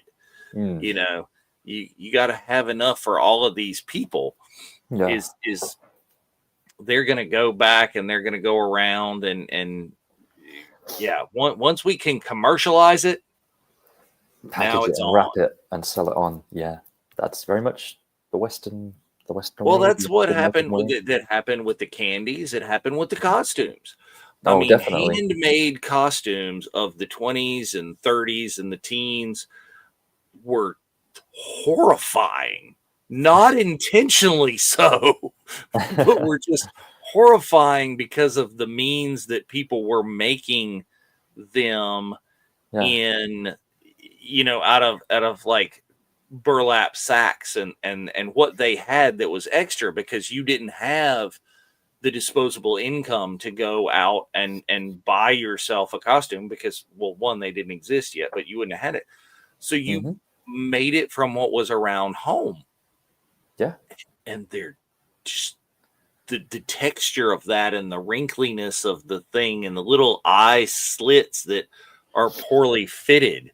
You got to have enough for all of these people. Is they're going to go back and they're going to go around and once we can commercialize it, package it and wrap it and sell it on. Yeah, that's very much the Western. Well, that's what happened with it. That happened with the candies. It happened with the costumes. I mean, definitely. Handmade costumes of the 20s and 30s and the teens were horrifying. Not intentionally so, but were just horrifying because of the means that people were making them in, out of like burlap sacks and what they had that was extra, because you didn't have the disposable income to go out and buy yourself a costume, because, well, one, they didn't exist yet, but you wouldn't have had it. So you made it from what was around home. Yeah. And they're just the texture of that and the wrinkliness of the thing and the little eye slits that are poorly fitted.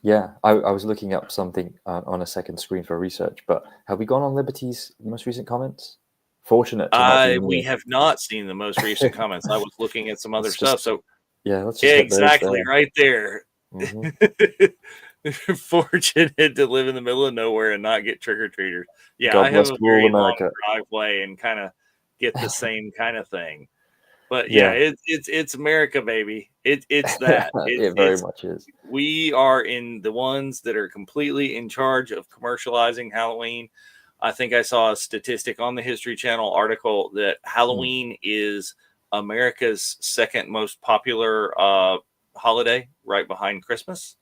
Yeah, I was looking up something on a second screen for research, but have we gone on Liberty's most recent comments? Fortunate to not be we have not seen the most recent comments. I was looking at some other stuff. So let's just exactly right there. Fortunate to live in the middle of nowhere and not get trick-or-treaters. Yeah, God I have a very long America. driveway and kind of get the same kind of thing. But it's America, baby. It's that. It very much is. We are in the ones that are completely in charge of commercializing Halloween. I think I saw a statistic on the History Channel article that Halloween is America's second most popular holiday, right behind Christmas.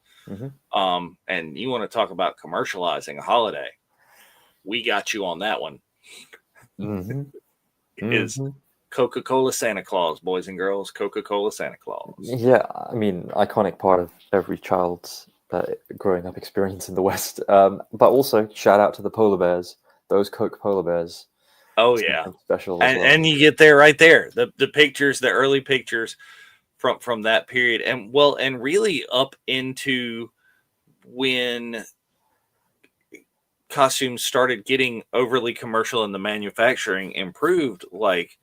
And you want to talk about commercializing a holiday? We got you on that one. Is Coca-Cola Santa Claus, boys and girls. Coca-Cola Santa Claus. Yeah, I mean, iconic part of every child's growing up experience in the West. But also, shout out to the polar bears. Those Coke polar bears. Oh yeah, special. And you get there right there. The pictures, the early pictures from that period, and really up into when costumes started getting overly commercial and the manufacturing improved. Like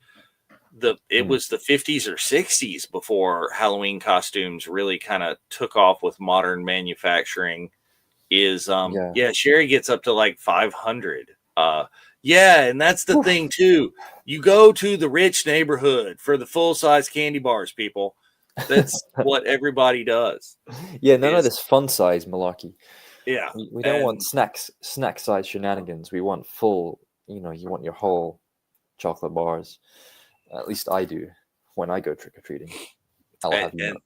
it was the 50s or 60s before Halloween costumes really kind of took off with modern manufacturing. Sherry gets up to like 500. And that's the thing too. You go to the rich neighborhood for the full-size candy bars, people. That's what everybody does. Yeah, none of this fun size malarkey. Yeah, we don't want snack size shenanigans. We want full. You want your whole chocolate bars. At least I do when I go trick or treating. I'll have you know.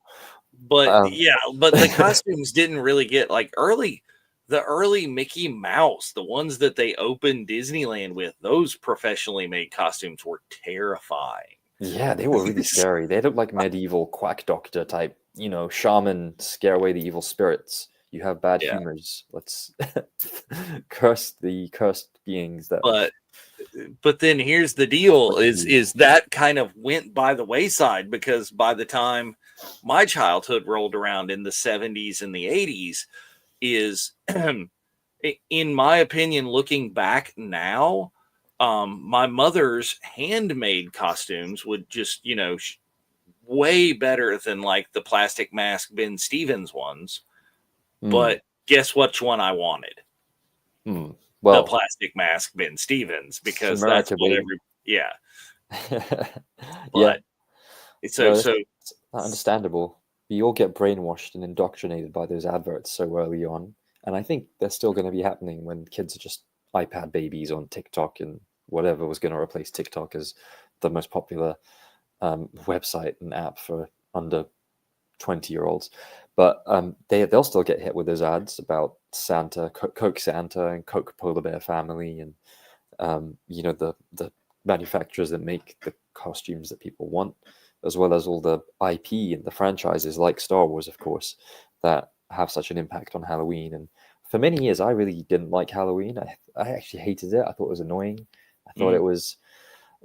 But the costumes didn't really get like the early Mickey Mouse, the ones that they opened Disneyland with. Those professionally made costumes were terrifying. Yeah, they were really scary. They looked like medieval quack doctor type, shaman scare away the evil spirits. You have bad humors. Let's curse the cursed beings that. But then here's the deal: is that kind of went by the wayside, because by the time my childhood rolled around in the 70s and the 80s, is in my opinion, looking back now, my mother's handmade costumes would just, way better than like the plastic mask Ben Stevens ones. Mm. But guess which one I wanted? Mm. The Well, plastic mask Ben Stevens, because that's America, what baby. yeah. Yeah, But so no, so it's understandable. We all get brainwashed and indoctrinated by those adverts so early on, and I think they're still going to be happening when kids are just iPad babies on TikTok and whatever was going to replace TikTok as the most popular website and app for under 20-year-olds. But they'll still get hit with those ads about Santa, Coke Santa, and Coke Polar Bear Family, and the manufacturers that make the costumes that people want, as well as all the IP and the franchises like Star Wars, of course, that have such an impact on Halloween. And for many years, I really didn't like Halloween. I actually hated it. I thought it was annoying. I thought it was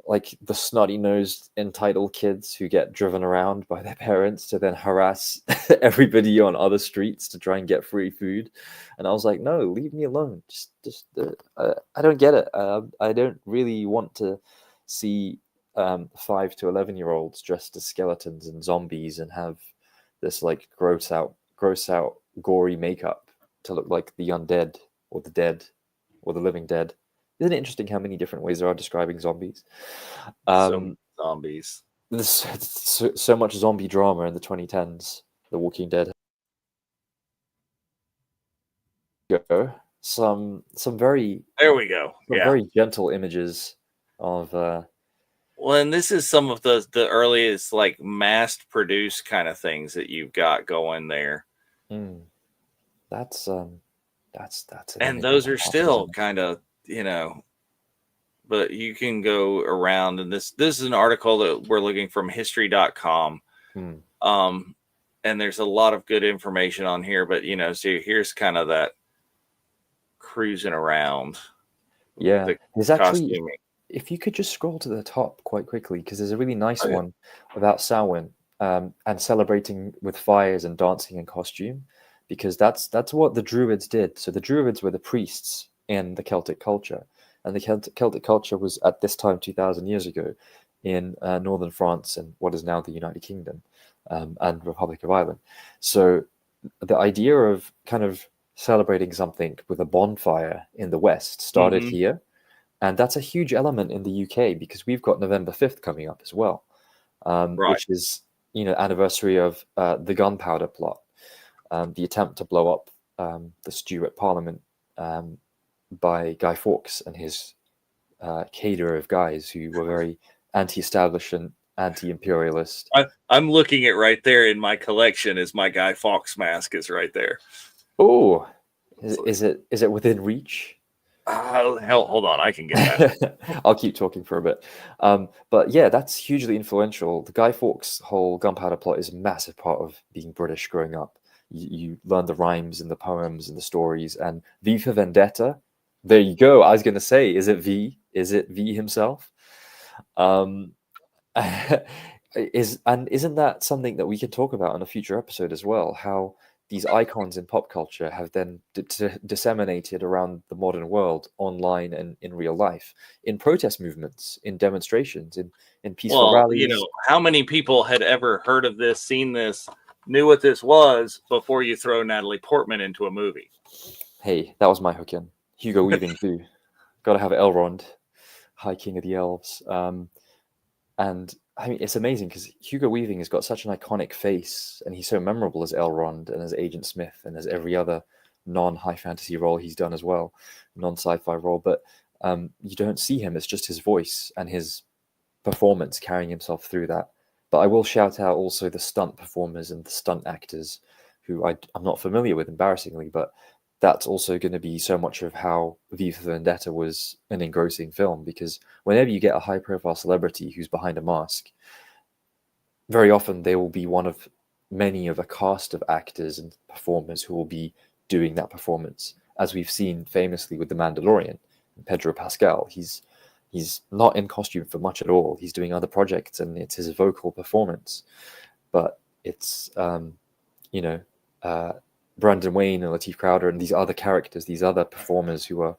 like the snotty-nosed entitled kids who get driven around by their parents to then harass everybody on other streets to try and get free food. And I was like, no, leave me alone. I don't get it. I don't really want to see 5 to 11-year-olds dressed as skeletons and zombies and have this like gross out, gory makeup to look like the undead or the dead or the living dead. Isn't it interesting how many different ways there are describing zombies? so many zombies. There's so much zombie drama in the 2010s. The Walking Dead. Some very There we go. Yeah. very gentle images of. Well, and this is some of the earliest like mass produced kind of things that you've got going there. That's and those are still kind of, but you can go around, and this is an article that we're looking from history.com. And there's a lot of good information on here, but so here's kind of that cruising around. Yeah, there's actually, costuming. if you could just scroll to the top quite quickly, because there's a really nice one about Samhain and celebrating with fires and dancing in costume, because that's what the Druids did. So the Druids were the priests in the Celtic culture, and the Celtic culture was at this time 2,000 years ago in northern France and what is now the United Kingdom and Republic of Ireland. So the idea of kind of celebrating something with a bonfire in the West started here. And that's a huge element in the UK because we've got November 5th coming up as well, which is, anniversary of the gunpowder plot, the attempt to blow up the Stuart Parliament by Guy Fawkes and his cadre of guys who were very anti-establishment, anti-imperialist. I'm looking at right there in my collection is my Guy Fawkes mask is right there. Oh, is it within reach? Hell, hold on, I can get that. I'll keep talking for a bit. But yeah, that's hugely influential. The Guy Fawkes whole gunpowder plot is a massive part of being British growing up. You learn the rhymes and the poems and the stories. And V for Vendetta, there you go. I was going to say, is it V? Is it V himself? Isn't that something that we can talk about in a future episode as well? How these icons in pop culture have then disseminated around the modern world, online and in real life, in protest movements, in demonstrations, in peaceful rallies. How many people had ever heard of this, seen this, knew what this was before you throw Natalie Portman into a movie? Hey, that was my hook in. Hugo Weaving too. Got to have Elrond, High King of the Elves. And I mean, it's amazing because Hugo Weaving has got such an iconic face, and he's so memorable as Elrond and as Agent Smith and as every other non-high fantasy role he's done as well, non-sci-fi role. But you don't see him; it's just his voice and his performance carrying himself through that. But I will shout out also the stunt performers and the stunt actors, who I'm not familiar with, embarrassingly, but that's also going to be so much of how V for Vendetta was an engrossing film, because whenever you get a high-profile celebrity who's behind a mask, very often they will be one of many of a cast of actors and performers who will be doing that performance, as we've seen famously with The Mandalorian, Pedro Pascal. He's not in costume for much at all. He's doing other projects, and it's his vocal performance. But it's, Brandon Wayne and Lateef Crowder and these other characters, these other performers who are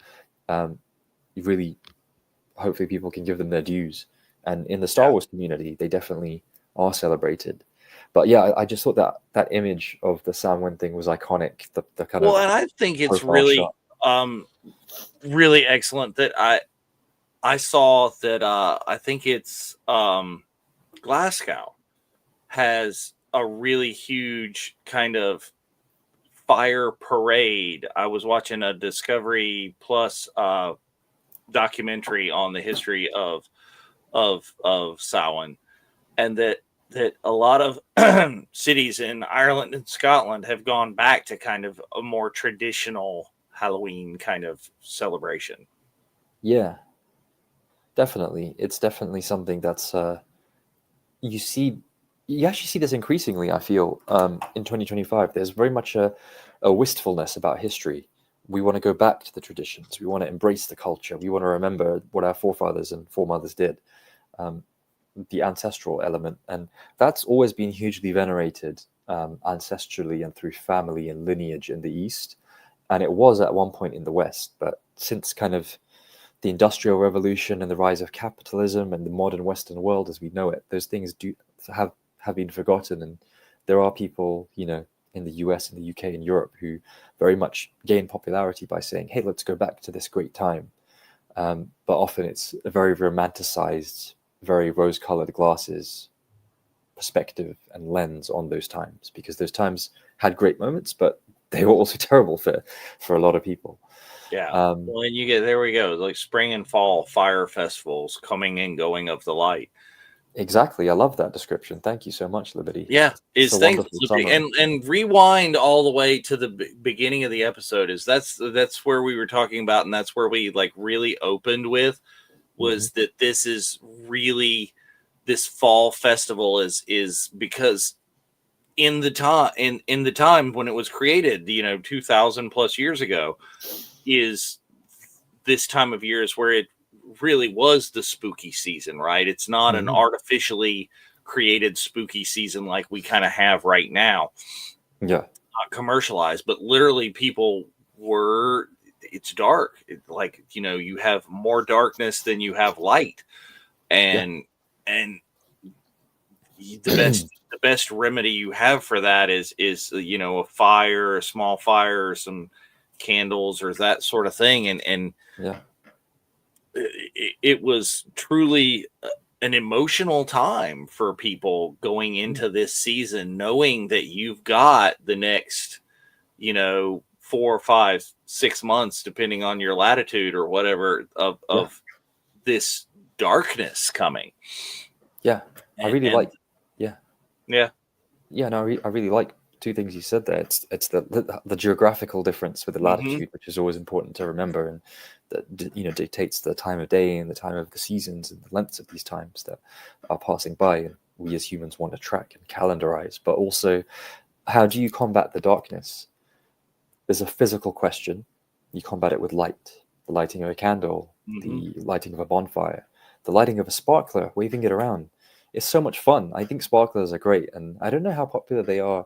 really, hopefully people can give them their dues. And in the Star Wars community, they definitely are celebrated. But yeah, I just thought that image of the Samhain thing was iconic. The kind Well, of and I think it's profile really, shot. really excellent that I saw that. I think it's Glasgow has a really huge kind of fire parade. I was watching a Discovery Plus documentary on the history of Samhain, and that a lot of cities in Ireland and Scotland have gone back to kind of a more traditional Halloween kind of celebration. Yeah, definitely. It's definitely something that's you see you actually see this increasingly, I feel, in 2025. There's very much a wistfulness about history. We want to go back to the traditions. We want to embrace the culture. We want to remember what our forefathers and foremothers did, um, the ancestral element. And that's always been hugely venerated ancestrally and through family and lineage in the East. And it was at one point in the West. But since kind of the Industrial Revolution and the rise of capitalism and the modern Western world as we know it, those things do have been forgotten. And there are people, in the US and the UK and Europe who very much gain popularity by saying, "Hey, let's go back to this great time." But often it's a very romanticized, very rose-colored glasses perspective and lens on those times, because those times had great moments, but they were also terrible for a lot of people. Yeah. Well, and there we go, like spring and fall fire festivals, coming and going of the light. Exactly. I love that description. Thank you so much, Liberty. Yeah, It's a thanks, wonderful Liberty, summary. and rewind all the way to the beginning of the episode. That's where we were talking about, and that's where we like really opened with was that this is really this fall festival is because in the time when it was created, 2000 plus years ago, is this time of year is where it really was the spooky season, right? It's not an artificially created spooky season like we kind of have right now, Yeah. commercialized, but literally people were, it's dark. Like, you have more darkness than you have light. And, and the best remedy you have for that is, a fire, a small fire, or some candles or that sort of thing. And Yeah. it was truly an emotional time for people going into this season, knowing that you've got the next, 4, 5, 6 months, depending on your latitude or whatever, of this darkness coming. Yeah. I really like. Yeah. Yeah. Yeah. No, I really like two things you said there. It's the geographical difference with the latitude, which is always important to remember, and that dictates the time of day and the time of the seasons and the lengths of these times that are passing by, and we as humans want to track and calendarize. But also, how do you combat the darkness? There's a physical question. You combat it with light, the lighting of a candle, the lighting of a bonfire, the lighting of a sparkler, waving it around. It's so much fun. I think sparklers are great, and I don't know how popular they are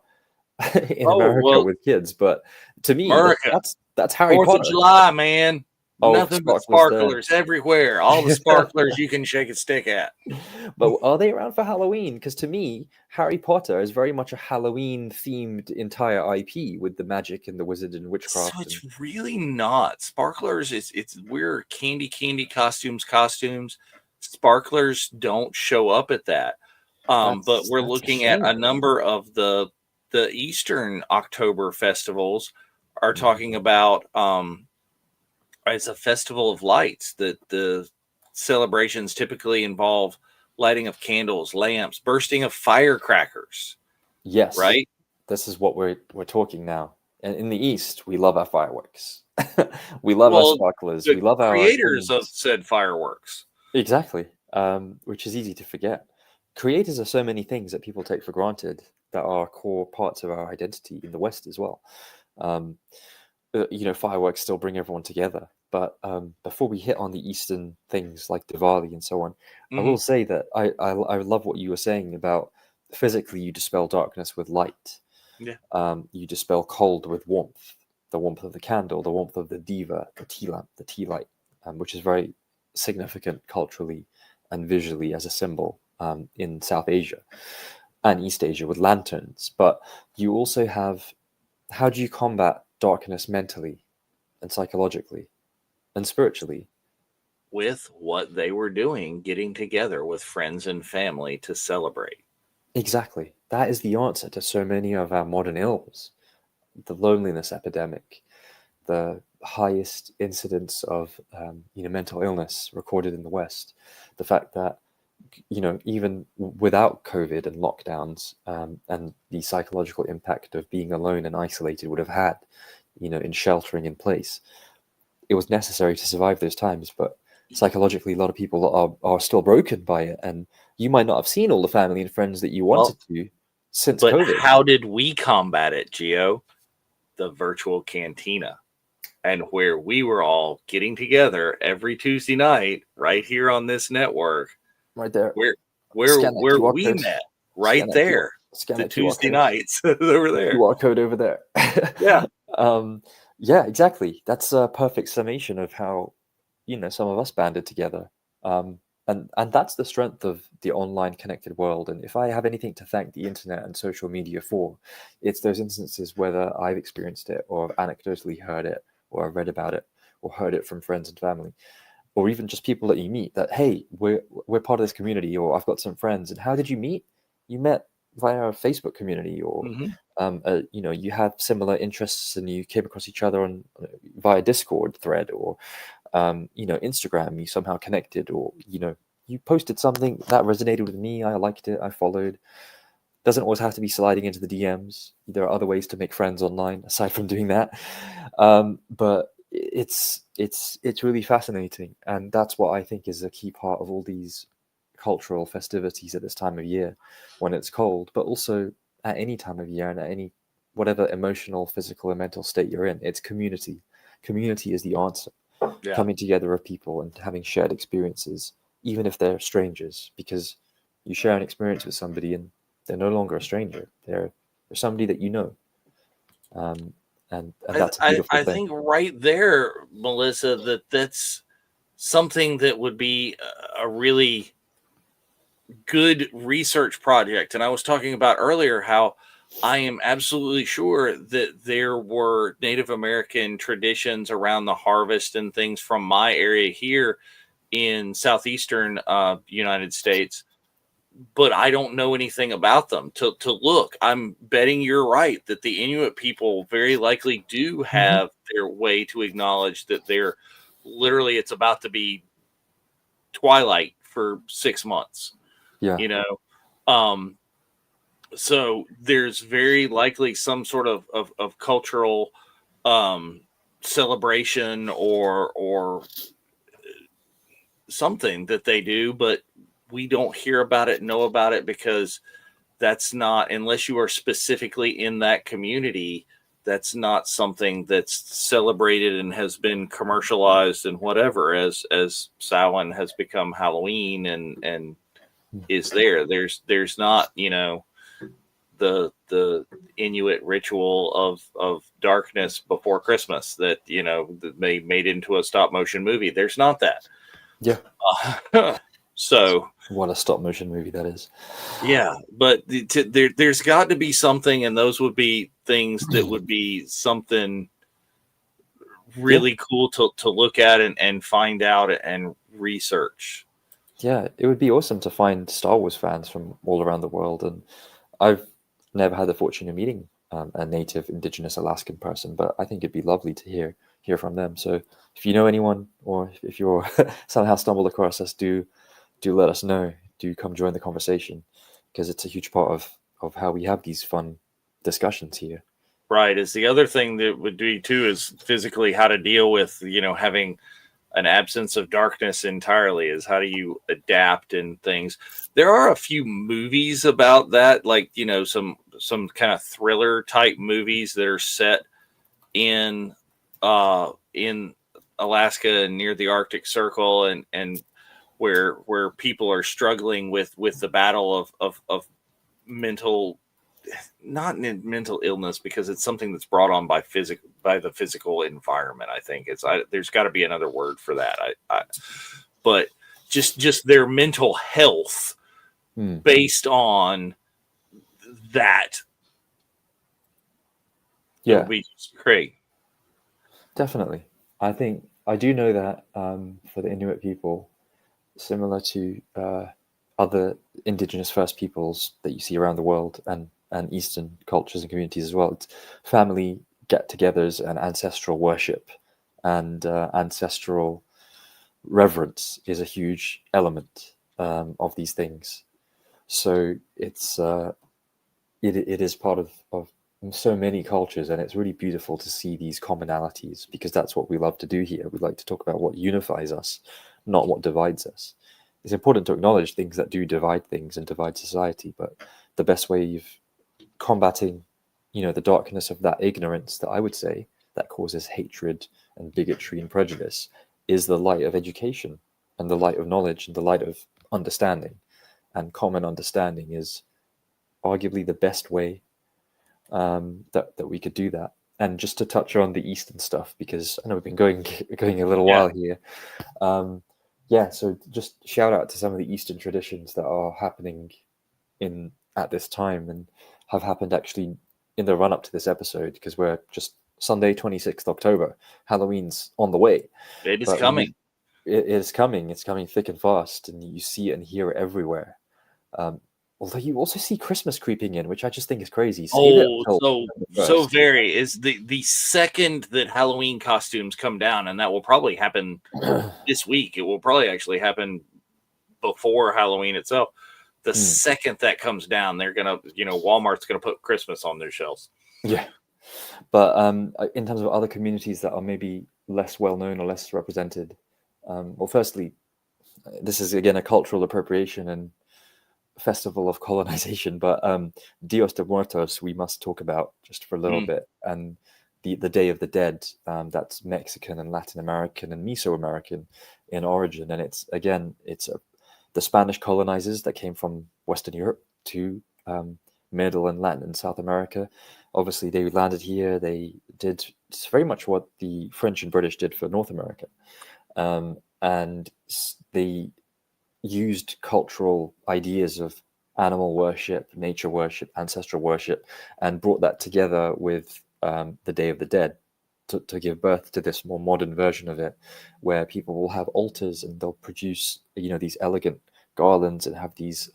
in America Well, with kids, but to me, America, that's Harry 4th of Potter. July, man. Oh, Nothing but sparklers there. sparklers everywhere. All the sparklers you can shake a stick at. But are they around for Halloween? Because to me, Harry Potter is very much a Halloween-themed entire IP with the magic and the wizard and witchcraft. So it's really not. Sparklers, it's we're candy costumes. Sparklers don't show up at that. But we're That's a looking at a shame. number of the Eastern October festivals are talking about it's a festival of lights. That the celebrations typically involve lighting of candles, lamps, bursting of firecrackers. Yes, Right? this is what we're talking now. And in the East, we love our fireworks. We love our Well, sparklers. the We love our creators of things. said fireworks. Exactly, which is easy to forget. Creators are so many things that people take for granted that are core parts of our identity in the West as well. Um, Fireworks still bring everyone together. But before we hit on the Eastern things like Diwali and so on, I will say that I love what you were saying about physically you dispel darkness with light. Yeah. You dispel cold with warmth, the warmth of the candle, the warmth of the diva, the tea lamp, the tea light, which is very significant culturally and visually as a symbol. in South Asia and East Asia with lanterns. But you also have, how do you combat darkness mentally and psychologically and spiritually? With what they were doing, getting together with friends and family to celebrate. Exactly. That is the answer to so many of our modern ills. The loneliness epidemic, the highest incidence of mental illness recorded in the West. The fact that even without COVID and lockdowns, and the psychological impact of being alone and isolated would have had, in sheltering in place, it was necessary to survive those times. But psychologically, a lot of people are still broken by it, and you might not have seen all the family and friends that you Well, wanted to since but COVID. how did we combat it, Gio? The virtual cantina, and where we were all getting together every Tuesday night right here on this network, Right there. where Scan that where QR we code. met Scan right that QR. there. Scan The that QR Tuesday code. nights over there. QR code over there. Yeah. Yeah, exactly. That's a perfect summation of how, some of us banded together. And that's the strength of the online connected world. And if I have anything to thank the internet and social media for, it's those instances whether I've experienced it or I've anecdotally heard it or I've read about it or heard it from friends and family, or even just people that you meet that, hey, we're part of this community, or I've got some friends. And how did you meet? You met via a Facebook community, or you have similar interests and you came across each other on via Discord thread, or Instagram, you somehow connected, or you posted something that resonated with me, I liked it, I followed. Doesn't always have to be sliding into the DMs. There are other ways to make friends online aside from doing that. But it's really fascinating, and that's what I think is a key part of all these cultural festivities at this time of year when it's cold, but also at any time of year and at any whatever emotional, physical, and mental state you're in. It's community. Community is the answer. Yeah. Coming together of people and having shared experiences, even if they're strangers, because you share an experience with somebody and they're no longer a stranger. They're somebody that you know. And that's a beautiful I thing. think right there, Melissa, that's something that would be a really good research project. And I was talking about earlier how I am absolutely sure that there were Native American traditions around the harvest and things from my area here in southeastern United States, but I don't know anything about them to look. I'm betting you're right that the Inuit people very likely do have their way to acknowledge that they're literally, it's about to be twilight for 6 months, Yeah. So there's very likely some sort of cultural celebration or something that they do, but we don't hear about it, know about it, because that's not, unless you are specifically in that community, that's not something that's celebrated and has been commercialized and whatever, as Samhain has become Halloween and is there's not, the Inuit ritual of darkness before Christmas that that they made into a stop motion movie. There's not that. Yeah. So What a stop motion movie that is. yeah, but there's got to be something, and those would be things that would be something really cool to look at and find out and research. Yeah, it would be awesome to find Star Wars fans from all around the world. And I've never had the fortune of meeting a native indigenous Alaskan person, but I think it'd be lovely to hear from them. So if you know anyone, or if you're somehow stumbled across us, do let us know. Do come join the conversation, because it's a huge part of how we have these fun discussions here. Right. Is the other thing that would be too is physically how to deal with, having an absence of darkness entirely, is how do you adapt and things. There are a few movies about that, like, some kind of thriller type movies that are set in Alaska and near the Arctic Circle, and where people are struggling with the battle of mental, not mental illness, because it's something that's brought on by the physical environment. I think there's got to be another word for that. But just their mental health based on that. It Yeah, would be great. definitely. I think I do know that for the Inuit people, similar to other indigenous First Peoples that you see around the world, and Eastern cultures and communities as well, it's family get-togethers and ancestral worship and ancestral reverence is a huge element of these things. So it is part of so many cultures, and it's really beautiful to see these commonalities, because that's what we love to do here. We like to talk about what unifies us, not what divides us. It's important to acknowledge things that do divide things and divide society, but the best way of combating, the darkness of that ignorance, that I would say, that causes hatred and bigotry and prejudice, is the light of education and the light of knowledge and the light of understanding. And common understanding is arguably the best way that we could do that. And just to touch on the Eastern stuff, because I know we've been going a little Yeah. while here. Yeah, so just shout out to some of the Eastern traditions that are happening at this time, and have happened actually in the run up to this episode, because we're just Sunday, 26th October. Halloween's on the way. It is But coming. it is coming. It's coming thick and fast, and you see it and hear it everywhere. Although you also see Christmas creeping in, which I just think is crazy. Save it Oh, until so the so first. very is the second that Halloween costumes come down, and that will probably happen this week. It will probably actually happen before Halloween itself. The second that comes down, they're gonna, Walmart's gonna put Christmas on their shelves. Yeah, but in terms of other communities that are maybe less well known or less represented, well, firstly, this is again a cultural appropriation and festival of colonization, but Dios de Muertos we must talk about just for a little bit, and the Day of the Dead, that's Mexican and Latin American and Mesoamerican in origin, and it's the Spanish colonizers that came from Western Europe to Middle and Latin and South America. Obviously, they landed here. They did very much what the French and British did for North America, and they used cultural ideas of animal worship, nature worship, ancestral worship, and brought that together with the Day of the Dead to give birth to this more modern version of it, where people will have altars and they'll produce, these elegant garlands and have these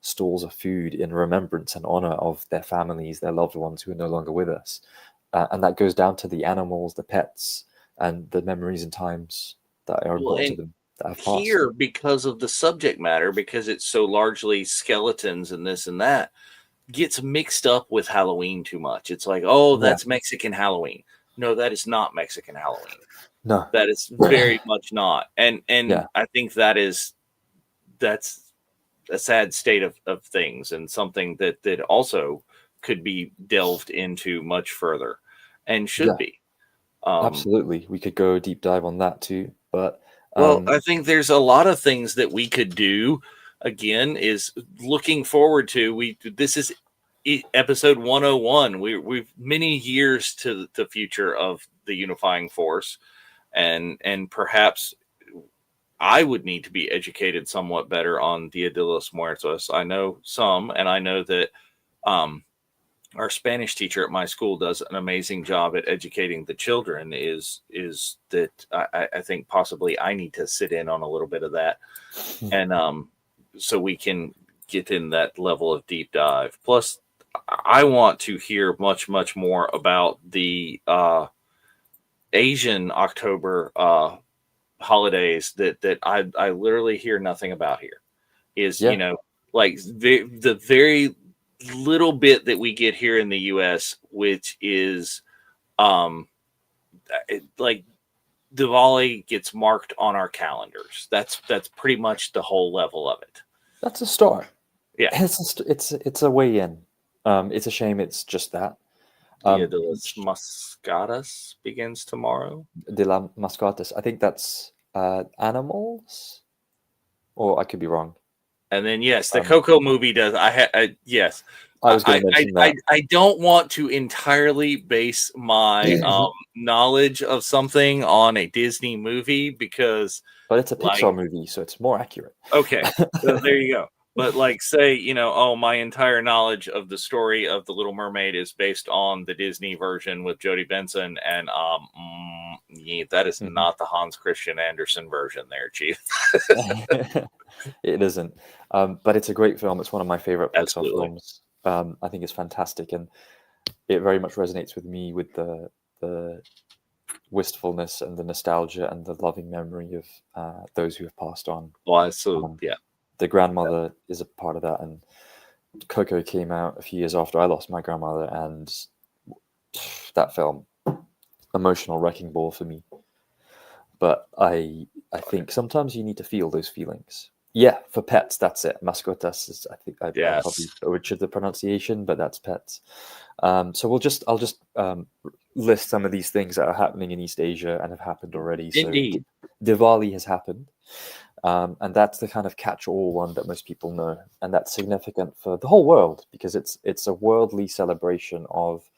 stalls of food in remembrance and honor of their families, their loved ones who are no longer with us. And that goes down to the animals, the pets, and the memories and times that are Well, important to and them that have passed. here, because of the subject matter, because it's so largely skeletons and this and that, gets mixed up with Halloween too much. It's like, oh, Yeah. that's Mexican Halloween. No, that is not Mexican Halloween. No. That is very much not. And Yeah. I think that's a sad state of things, and something that also could be delved into much further and should be. Absolutely. We could go a deep dive on that too. But Well, I think there's a lot of things that we could do. Again, is looking forward to. This is episode 101. We've many years to the future of the unifying force, and perhaps I would need to be educated somewhat better on Dia de los Muertos. I know some, and I know that our Spanish teacher at my school does an amazing job at educating the children. Is that I think possibly I need to sit in on a little bit of that, and so we can get in that level of deep dive. Plus, I want to hear much more about the Asian October holidays that I literally hear nothing about here. Is like the very little bit that we get here in the US, which is like Diwali gets marked on our calendars. That's pretty much the whole level of it. that's a start. Yeah. It's a way in. It's a shame it's just that. Dia de las Mascaras begins tomorrow. De la Mascotas. I think that's animals, or I could be wrong. And then yes, the Coco movie does. Yes. I was going to mention that. I don't want to entirely base my knowledge of something on a Disney movie, because but it's a Pixar movie, so it's more accurate. Okay, so there you go. But like, say, oh, my entire knowledge of the story of the Little Mermaid is based on the Disney version with Jodie Benson, and yeah, that is Mhm. not the Hans Christian Andersen version, there, Chief. It isn't, but it's a great film. It's one of my favorite Pixar Absolutely. films. I think it's fantastic, and it very much resonates with me with the wistfulness and the nostalgia and the loving memory of those who have passed on. Well, so Um, yeah, the grandmother is a part of that, and Coco came out a few years after I lost my grandmother, and that film, emotional wrecking ball for me. But I think sometimes you need to feel those feelings. Yeah, for pets, that's it. Mascotas is, I think I yes, probably butchered the pronunciation, but that's pets. So I'll just list some of these things that are happening in East Asia and have happened already. So indeed. Diwali has happened, and that's the kind of catch-all one that most people know, and that's significant for the whole world because it's a worldly celebration of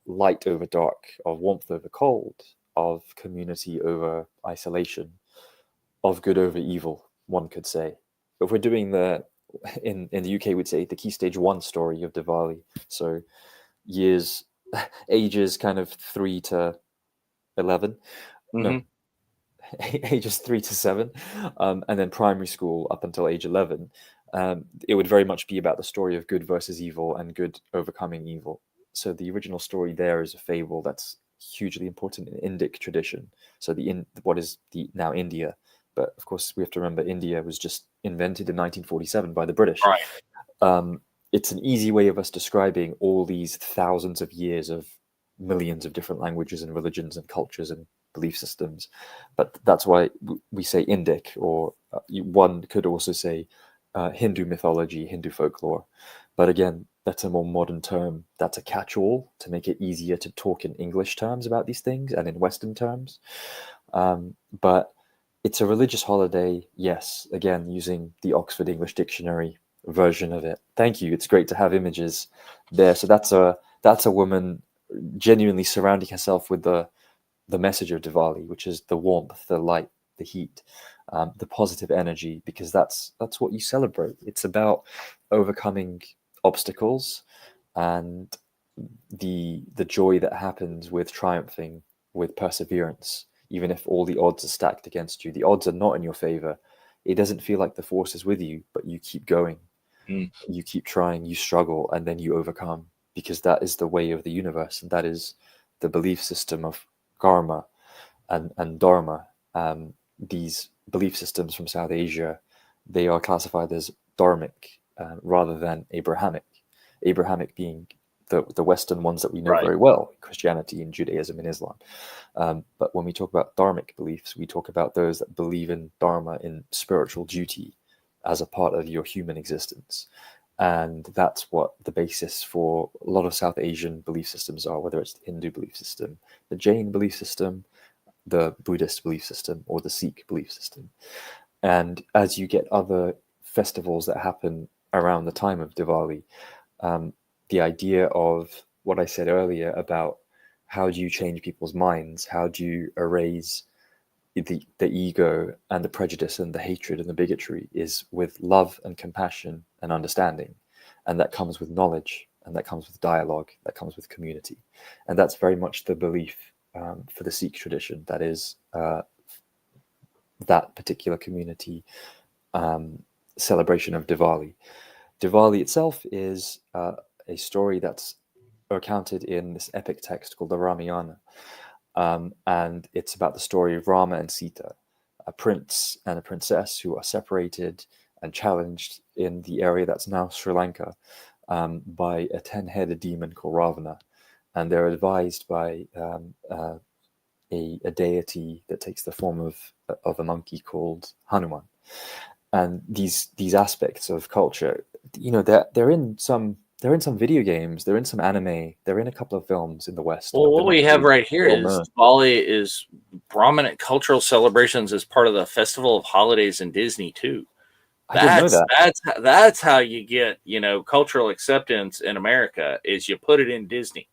light over dark, of warmth over cold, of community over isolation, of good over evil, one could say. If we're doing the in the UK, we'd say the key stage one story of Diwali. So years, ages kind of 3 to 11. Hmm. No, ages 3 to 7, and then primary school up until age 11. It would very much be about the story of good versus evil and good overcoming evil. So the original story there is a fable that's hugely important in Indic tradition. So what is the now India, but of course we have to remember India was just invented in 1947 by the British. Right. Um, it's an easy way of us describing all these thousands of years of millions of different languages and religions and cultures and belief systems. But that's why we say Indic, or one could also say Hindu mythology, Hindu folklore. But again, that's a more modern term. That's a catch-all to make it easier to talk in English terms about these things and in Western terms. But it's a religious holiday, yes, again, using the Oxford English Dictionary version of it. Thank you. It's great to have images there. So that's a woman genuinely surrounding herself with the message of Diwali, which is the warmth, the light, the heat, the positive energy, because that's what you celebrate. It's about overcoming obstacles and the joy that happens with triumphing, with perseverance, even if all the odds are stacked against you. The odds are not in your favor. It doesn't feel like the force is with you, but you keep going, Mm. you keep trying, you struggle, and then you overcome, because that is the way of the universe, and that is the belief system of karma and dharma. These belief systems from South Asia, they are classified as dharmic rather than Abrahamic. Abrahamic being the Western ones that we know Right. very well, Christianity and Judaism and Islam. But when we talk about dharmic beliefs, we talk about those that believe in dharma, in spiritual duty, as a part of your human existence. And that's what the basis for a lot of South Asian belief systems are, whether it's the Hindu belief system, the Jain belief system, the Buddhist belief system, or the Sikh belief system. And as you get other festivals that happen around the time of Diwali, um, the idea of what I said earlier about how do you change people's minds, how do you erase the ego and the prejudice and the hatred and the bigotry, is with love and compassion and understanding. And that comes with knowledge, and that comes with dialogue, that comes with community. And that's very much the belief for the Sikh tradition. That is that particular community celebration of Diwali. Diwali itself is a story that's recounted in this epic text called the Ramayana. And it's about the story of Rama and Sita, a prince and a princess who are separated and challenged in the area that's now Sri Lanka by a 10-headed demon called Ravana. And they're advised by a deity that takes the form of a monkey called Hanuman. And these aspects of culture, they're in some video games, they're in some anime, they're in a couple of films in the West, Well, but they're what we not have really right here well is known. Diwali is prominent cultural celebrations as part of the Festival of Holidays in Disney too. I didn't know That's that. that's how you get cultural acceptance in America is you put it in Disney.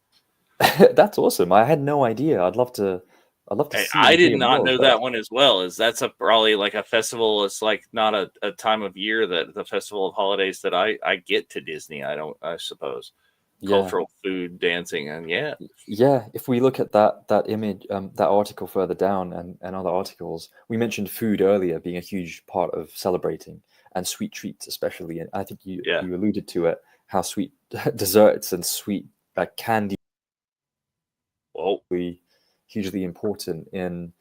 That's awesome. I had no idea. I'd love to I'd love to see I and did hear not more, know but that one as well. Is that's probably like a festival? It's like not a time of year that the festival of holidays that I get to Disney. I suppose yeah. cultural food, dancing, and yeah. Yeah, if we look at that image, that article further down, and other articles, we mentioned food earlier being a huge part of celebrating, and sweet treats especially. And I think Yeah. you alluded to it, how sweet desserts and sweet candy Well, are hugely important in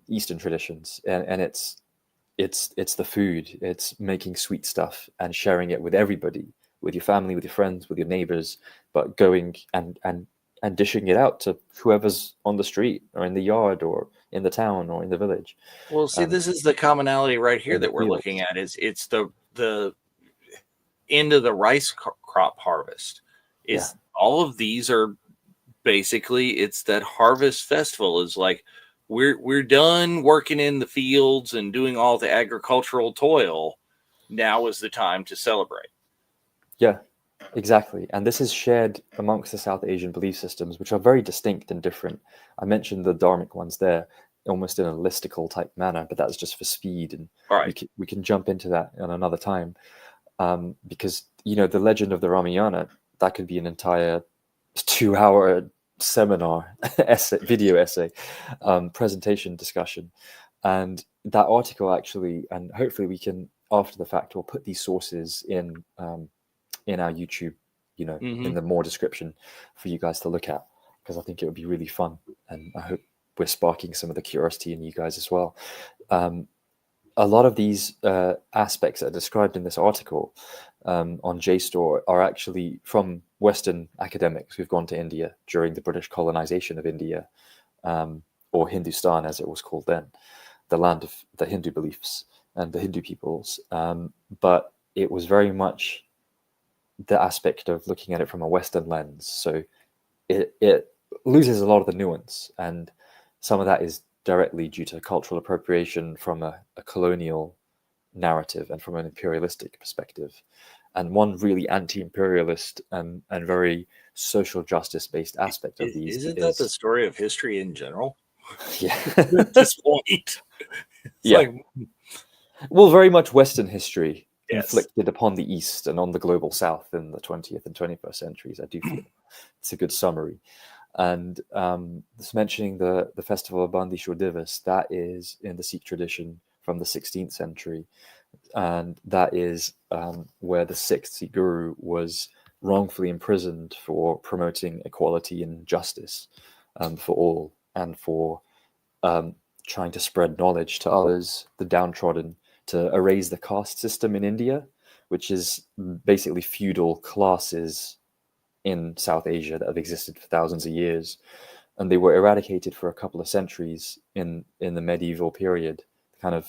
Eastern traditions, and it's the food, it's making sweet stuff and sharing it with everybody, with your family, with your friends, with your neighbors, but going and dishing it out to whoever's on the street or in the yard or in the town or in the village, well, see, um, this is the commonality right or here in the that we're looking fields. at. Is it's the end of the rice crop harvest. Yeah, Is all of these are basically it's that harvest festival is like we're done working in the fields and doing all the agricultural toil. Now is the time to celebrate. yeah, exactly. And this is shared amongst the South Asian belief systems, which are very distinct and different. I mentioned the dharmic ones there, almost in a listicle type manner, but that's just for speed, and All we right. can jump into that in another time. Because the legend of the Ramayana, that could be an entire 2 hour seminar video essay, presentation discussion, and that article actually, and hopefully we can after the fact we'll put these sources in our YouTube, in Mm-hmm. the more description for you guys to look at, because I think it would be really fun, and I hope we're sparking some of the curiosity in you guys as well. Um, a lot of these aspects that are described in this article on JSTOR are actually from Western academics who've gone to India during the British colonization of India, or Hindustan as it was called then, the land of the Hindu beliefs and the Hindu peoples. But it was very much the aspect of looking at it from a Western lens. So it loses a lot of the nuance, and some of that is directly due to cultural appropriation from a colonial narrative and from an imperialistic perspective. And one really anti-imperialist and very social justice based aspect of these Isn't that the is story of history in general? yeah. At this point, it's Yeah, like well, very much Western history yes. inflicted upon the East and on the global South in the 20th and 21st centuries. I do feel it's a good summary. And just mentioning the festival of Bandi Shor Divas, that is in the Sikh tradition from the 16th century, and that is where the sixth Sikh guru was wrongfully imprisoned for promoting equality and justice for all, and for um, trying to spread knowledge to others, the downtrodden, to erase the caste system in India, which is basically feudal classes in South Asia that have existed for thousands of years, and they were eradicated for a couple of centuries in the medieval period, kind of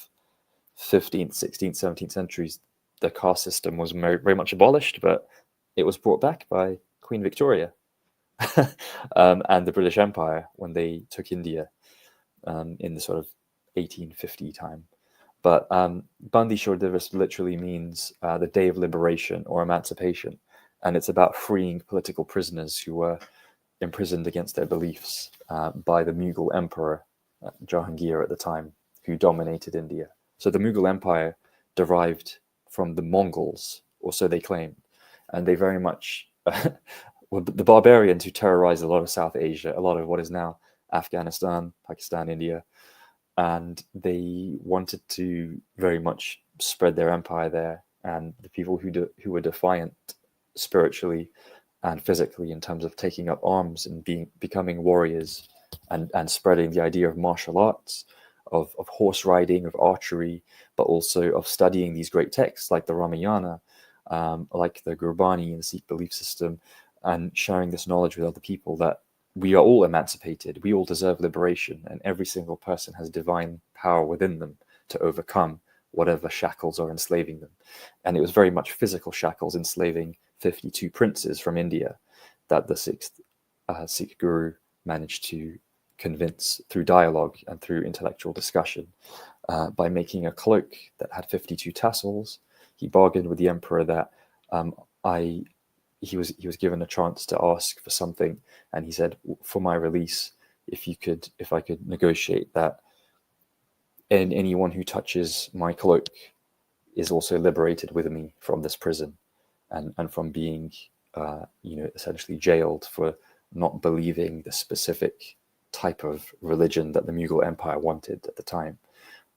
15th, 16th, 17th centuries. The caste system was very, very much abolished, but it was brought back by Queen Victoria and the British Empire when they took India in the sort of 1850 time. But Bandi Shor Divas literally means the day of liberation or emancipation, and it's about freeing political prisoners who were imprisoned against their beliefs by the Mughal emperor Jahangir at the time, who dominated India. So the Mughal Empire derived from the Mongols, or so they claimed, and they very much were the barbarians who terrorized a lot of South Asia, a lot of what is now Afghanistan, Pakistan, India, and they wanted to very much spread their empire there. And the people who were defiant spiritually and physically in terms of taking up arms and becoming warriors, and spreading the idea of martial arts, of horse riding, of archery, but also of studying these great texts like the Ramayana, like the Gurbani in the Sikh belief system, and sharing this knowledge with other people that we are all emancipated, we all deserve liberation, and every single person has divine power within them to overcome whatever shackles are enslaving them. And it was very much physical shackles enslaving 52 princes from India that the sixth Sikh guru managed to convince through dialogue and through intellectual discussion by making a cloak that had 52 tassels. He bargained with the emperor that I he was given a chance to ask for something, and he said, for my release, if I could negotiate that, and anyone who touches my cloak is also liberated with me from this prison, and from being, essentially jailed for not believing the specific type of religion that the Mughal Empire wanted at the time.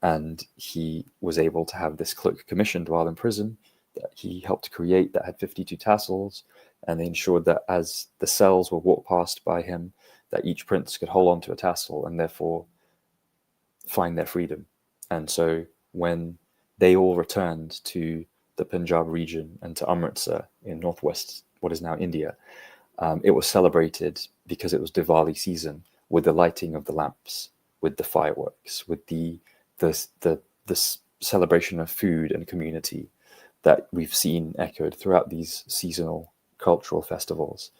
And he was able to have this cloak commissioned while in prison that he helped create, that had 52 tassels, and they ensured that as the cells were walked past by him, that each prince could hold on to a tassel and therefore find their freedom. And so when they all returned to the Punjab region and to Amritsar in northwest, what is now India, it was celebrated because it was Diwali season, with the lighting of the lamps, with the fireworks, with the celebration of food and community that we've seen echoed throughout these seasonal cultural festivals.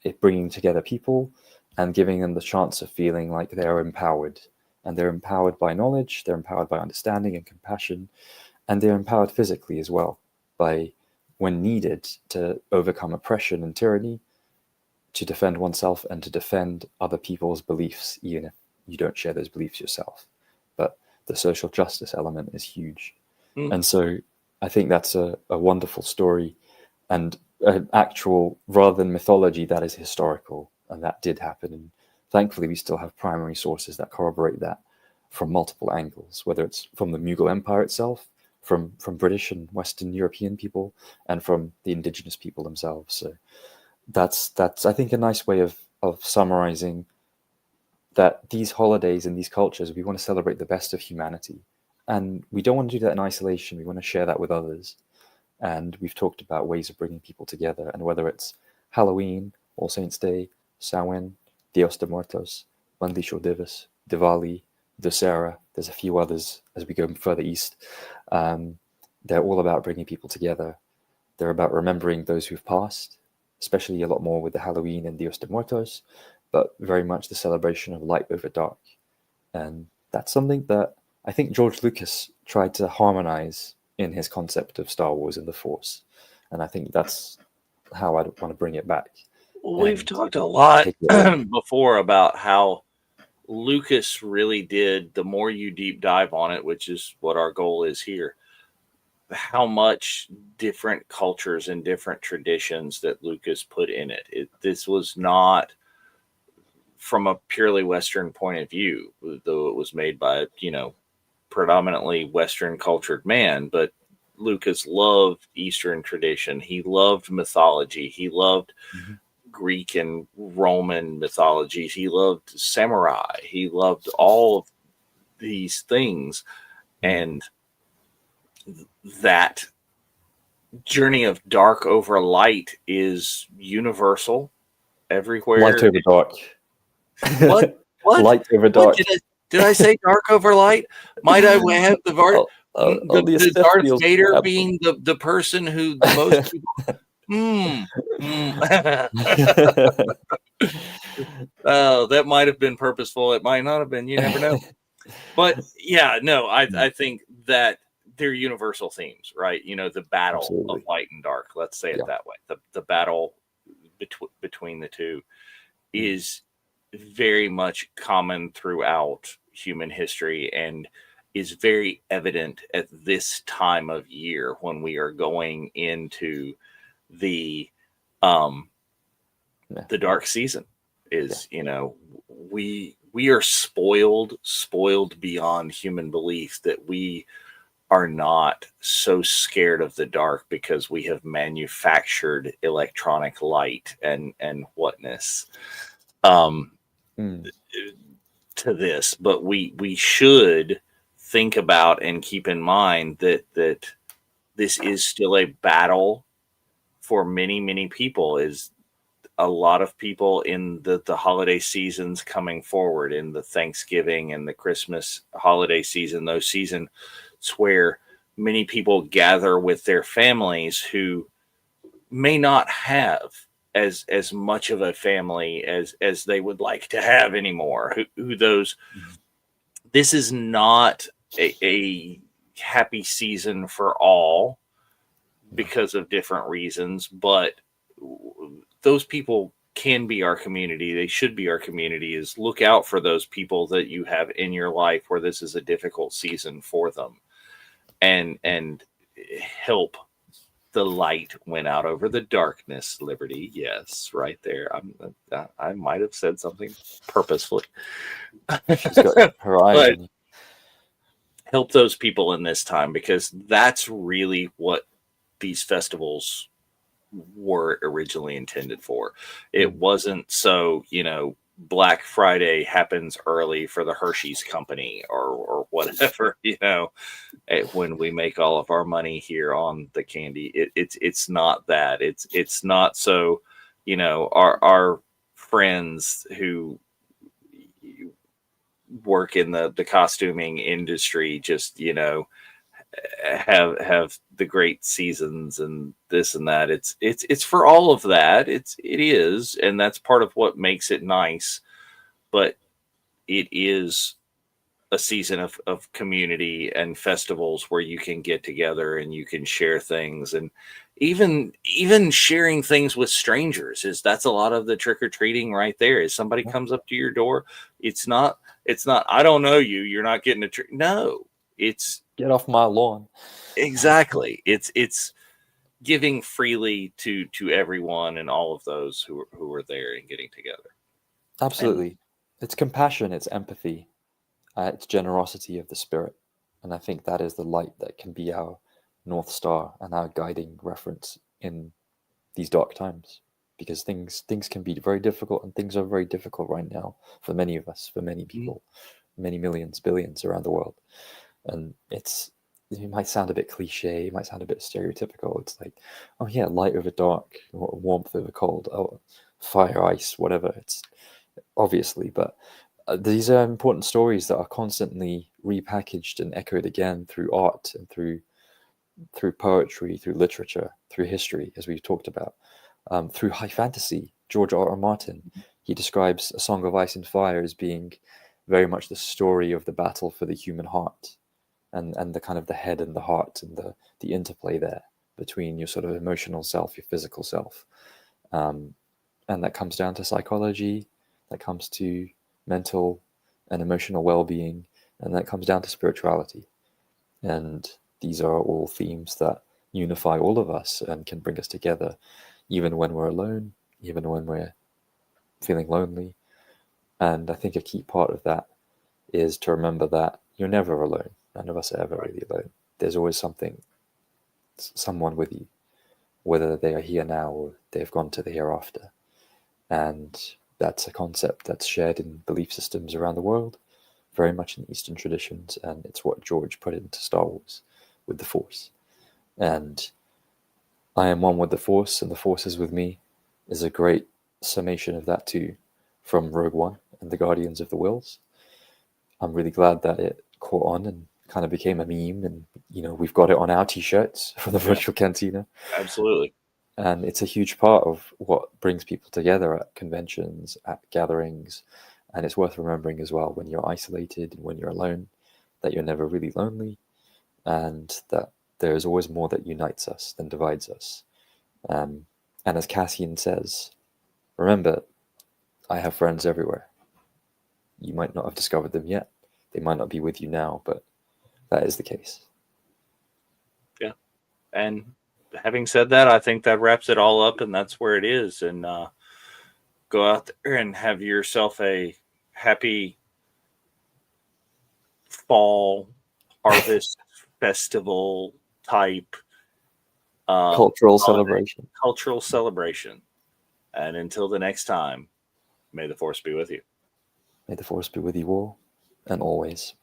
It bringing together people and giving them the chance of feeling like they're empowered. And they're empowered by knowledge, they're empowered by understanding and compassion, and they're empowered physically as well by, when needed, to overcome oppression and tyranny, to defend oneself and to defend other people's beliefs, even if you don't share those beliefs yourself. But the social justice element is huge. And so I think that's a wonderful story, and an actual, rather than mythology, that is historical, and that did happen. And thankfully, we still have primary sources that corroborate that from multiple angles, whether it's from the Mughal Empire itself, from British and Western European people, and from the indigenous people themselves. So that's I think a nice way of summarizing that these holidays and these cultures, we want to celebrate the best of humanity, and we don't want to do that in isolation. We want to share that with others. And we've talked about ways of bringing people together, and whether it's Halloween, All Saints Day, Samhain, Dios de Muertos, Bandisho Divas, Diwali, Dussehra, there's a few others as we go further east. They're all about bringing people together. They're about remembering those who've passed, especially a lot more with the Halloween and Dios de Muertos, but very much the celebration of light over dark. And that's something that I think George Lucas tried to harmonize in his concept of Star Wars and the Force. And I think that's how I'd want to bring it back. We've talked a lot before about how Lucas really did, the more you deep dive on it, which is what our goal is here, how much different cultures and different traditions that Lucas put in it. This was not from a purely Western point of view, though it was made by, predominantly Western cultured man, but Lucas loved Eastern tradition. He loved mythology. He loved Greek and Roman mythologies. He loved samurai. He loved all of these things. And that journey of dark over light is universal everywhere. Light over dark. What? Light over dark. Did I say dark over light? Might I have the Darth Vader being the person who the most people... Oh, that might have been purposeful. It might not have been. You never know. But yeah, no, I think that they're universal themes, right? The battle of light and dark. Let's say it that way. The battle between the two is very much common throughout human history, and is very evident at this time of year when we are going into the dark season. Is we are spoiled beyond human belief, that we are not so scared of the dark because we have manufactured electronic light and whatness to this. But we should think about and keep in mind that this is still a battle for many people. Is a lot of people in the holiday seasons coming forward, in the Thanksgiving and the Christmas holiday season, those seasons where many people gather with their families who may not have as much of a family as they would like to have anymore. This is not a happy season for all because of different reasons, but those people can be our community, they should be our community, is look out for those people that you have in your life where this is a difficult season for them, and help the light win out over the darkness. Liberty, yes, right there. I might have said something purposefully. She's got her eyes But on you. help those people in this time, because that's really what these festivals were originally intended for. It wasn't so, Black Friday happens early for the Hershey's company or whatever, when we make all of our money here on the candy. It's not that. It's not so, our friends who work in the costuming industry just, have the great seasons and this and that. It's for all of that. It is, and that's part of what makes it nice. But it is a season of community and festivals where you can get together and you can share things, and even sharing things with strangers. That's a lot of the trick-or-treating right there. Is somebody comes up to your door, it's not I don't know you, you're not getting a trick. No, it's Get off my lawn. exactly, it's giving freely to everyone and all of those who are there and getting together. Absolutely. It's compassion, it's empathy, it's generosity of the spirit. And I think that is the light that can be our North Star and our guiding reference in these dark times. Because things can be very difficult, and things are very difficult right now for many of us, for many people, many millions, billions around the world. And it might sound a bit cliche, it might sound a bit stereotypical. It's like, oh yeah, light over dark, or warmth over cold, oh, fire, ice, whatever. It's obviously, but these are important stories that are constantly repackaged and echoed again through art and through poetry, through literature, through history, as we've talked about, through high fantasy. George R.R. Martin, he describes A Song of Ice and Fire as being very much the story of the battle for the human heart, and the kind of the head and the heart, and the interplay there between your sort of emotional self, your physical self. And that comes down to psychology, that comes to mental and emotional well-being, and that comes down to spirituality. And these are all themes that unify all of us and can bring us together, even when we're alone, even when we're feeling lonely. And I think a key part of that is to remember that you're never alone. None of us are ever really alone. There's always someone with you, whether they are here now or they've gone to the hereafter. And that's a concept that's shared in belief systems around the world, very much in Eastern traditions, and it's what George put into Star Wars with the Force. And I am one with the Force, and the Force is with me is a great summation of that too, from Rogue One and the Guardians of the Wills. I'm really glad that it caught on and kind of became a meme, and we've got it on our t-shirts from the Virtual Cantina. Absolutely. And it's a huge part of what brings people together at conventions, at gatherings. And it's worth remembering as well, when you're isolated and when you're alone, that you're never really lonely, and that there is always more that unites us than divides us. And as Cassian says, remember, I have friends everywhere. You might not have discovered them yet. They might not be with you now, but that is the case. Yeah. And having said that, I think that wraps it all up, and that's where it is. And go out there and have yourself a happy fall harvest festival type Cultural holiday, celebration. cultural celebration. And until the next time, may the force be with you. May the Force be with you all, and always.